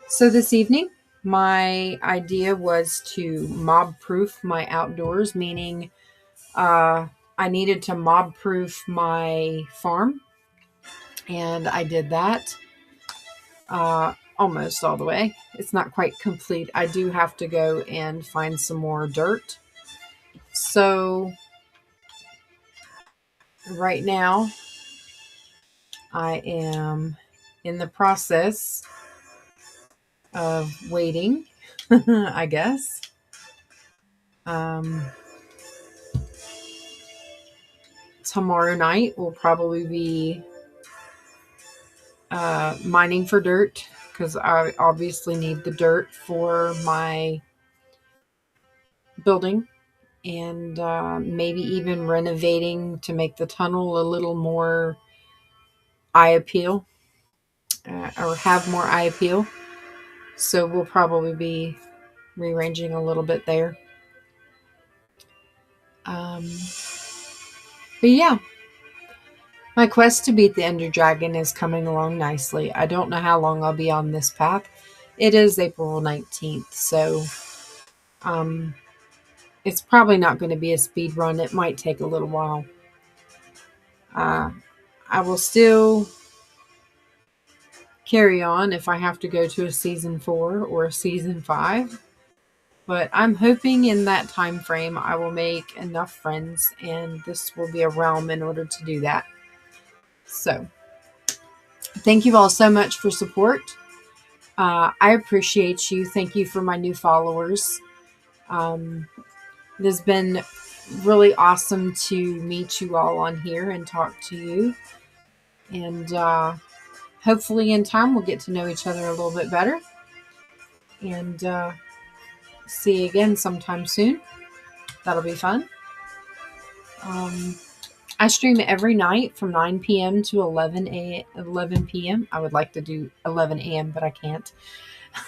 So this evening, my idea was to mob proof my outdoors, meaning I needed to mob proof my farm. And I did that almost all the way. It's not quite complete. I do have to go and find some more dirt. So right now, I am in the process of waiting, I guess. Tomorrow night will probably be mining for dirt, because I obviously need the dirt for my building, and maybe even renovating to make the tunnel a little more eye appeal, or have more eye appeal. So we'll probably be rearranging a little bit there. But yeah, my quest to beat the Ender Dragon is coming along nicely. I don't know how long I'll be on this path. It is April 19th, so it's probably not going to be a speed run. It might take a little while. I will still carry on if I have to go to a season 4 or a season 5. But I'm hoping in that time frame I will make enough friends, and this will be a realm in order to do that. So, thank you all so much for support. I appreciate you. Thank you for my new followers. It has been really awesome to meet you all on here and talk to you. And hopefully in time we'll get to know each other a little bit better. And see you again sometime soon. That'll be fun. I stream every night from 9 p.m. to 11 p.m. I would like to do 11 a.m., but I can't.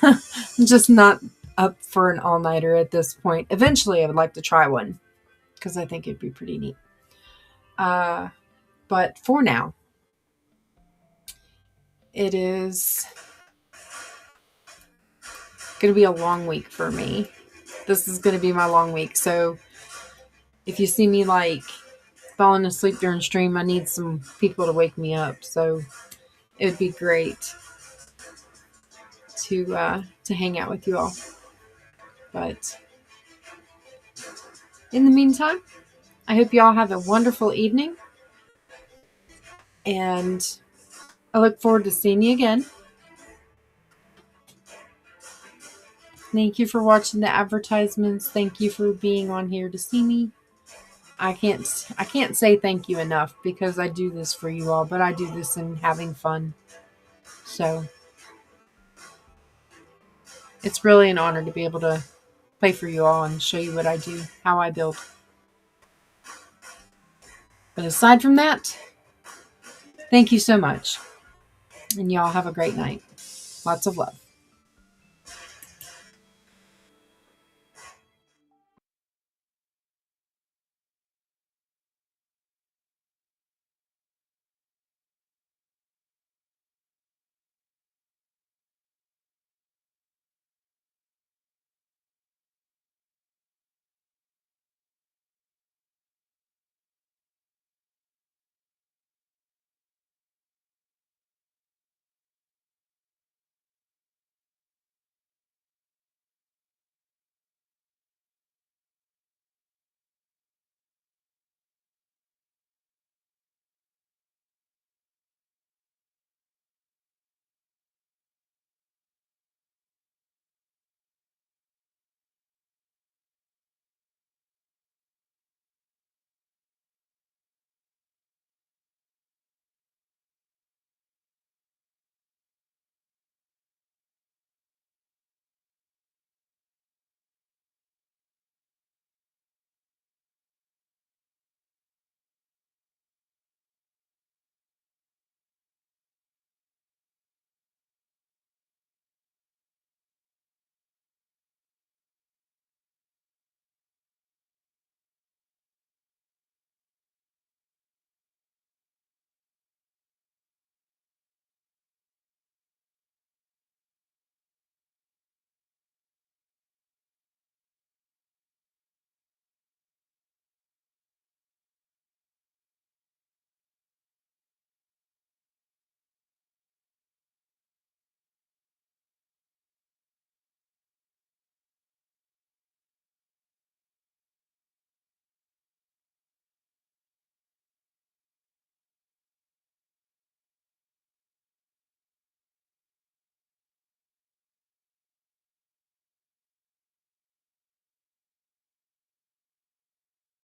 I'm just not up for an all-nighter at this point. Eventually, I would like to try one, because I think it'd be pretty neat. But for now, it is going to be a long week for me. This is going to be my long week. So if you see me like falling asleep during stream, I need some people to wake me up. So it would be great to hang out with you all. But in the meantime, I hope you all have a wonderful evening. And I look forward to seeing you again. Thank you for watching the advertisements. Thank you for being on here to see me. I can't say thank you enough, because I do this for you all, but I do this in having fun. So it's really an honor to be able to play for you all and show you what I do, how I build. But aside from that, thank you so much. And y'all have a great night. Lots of love.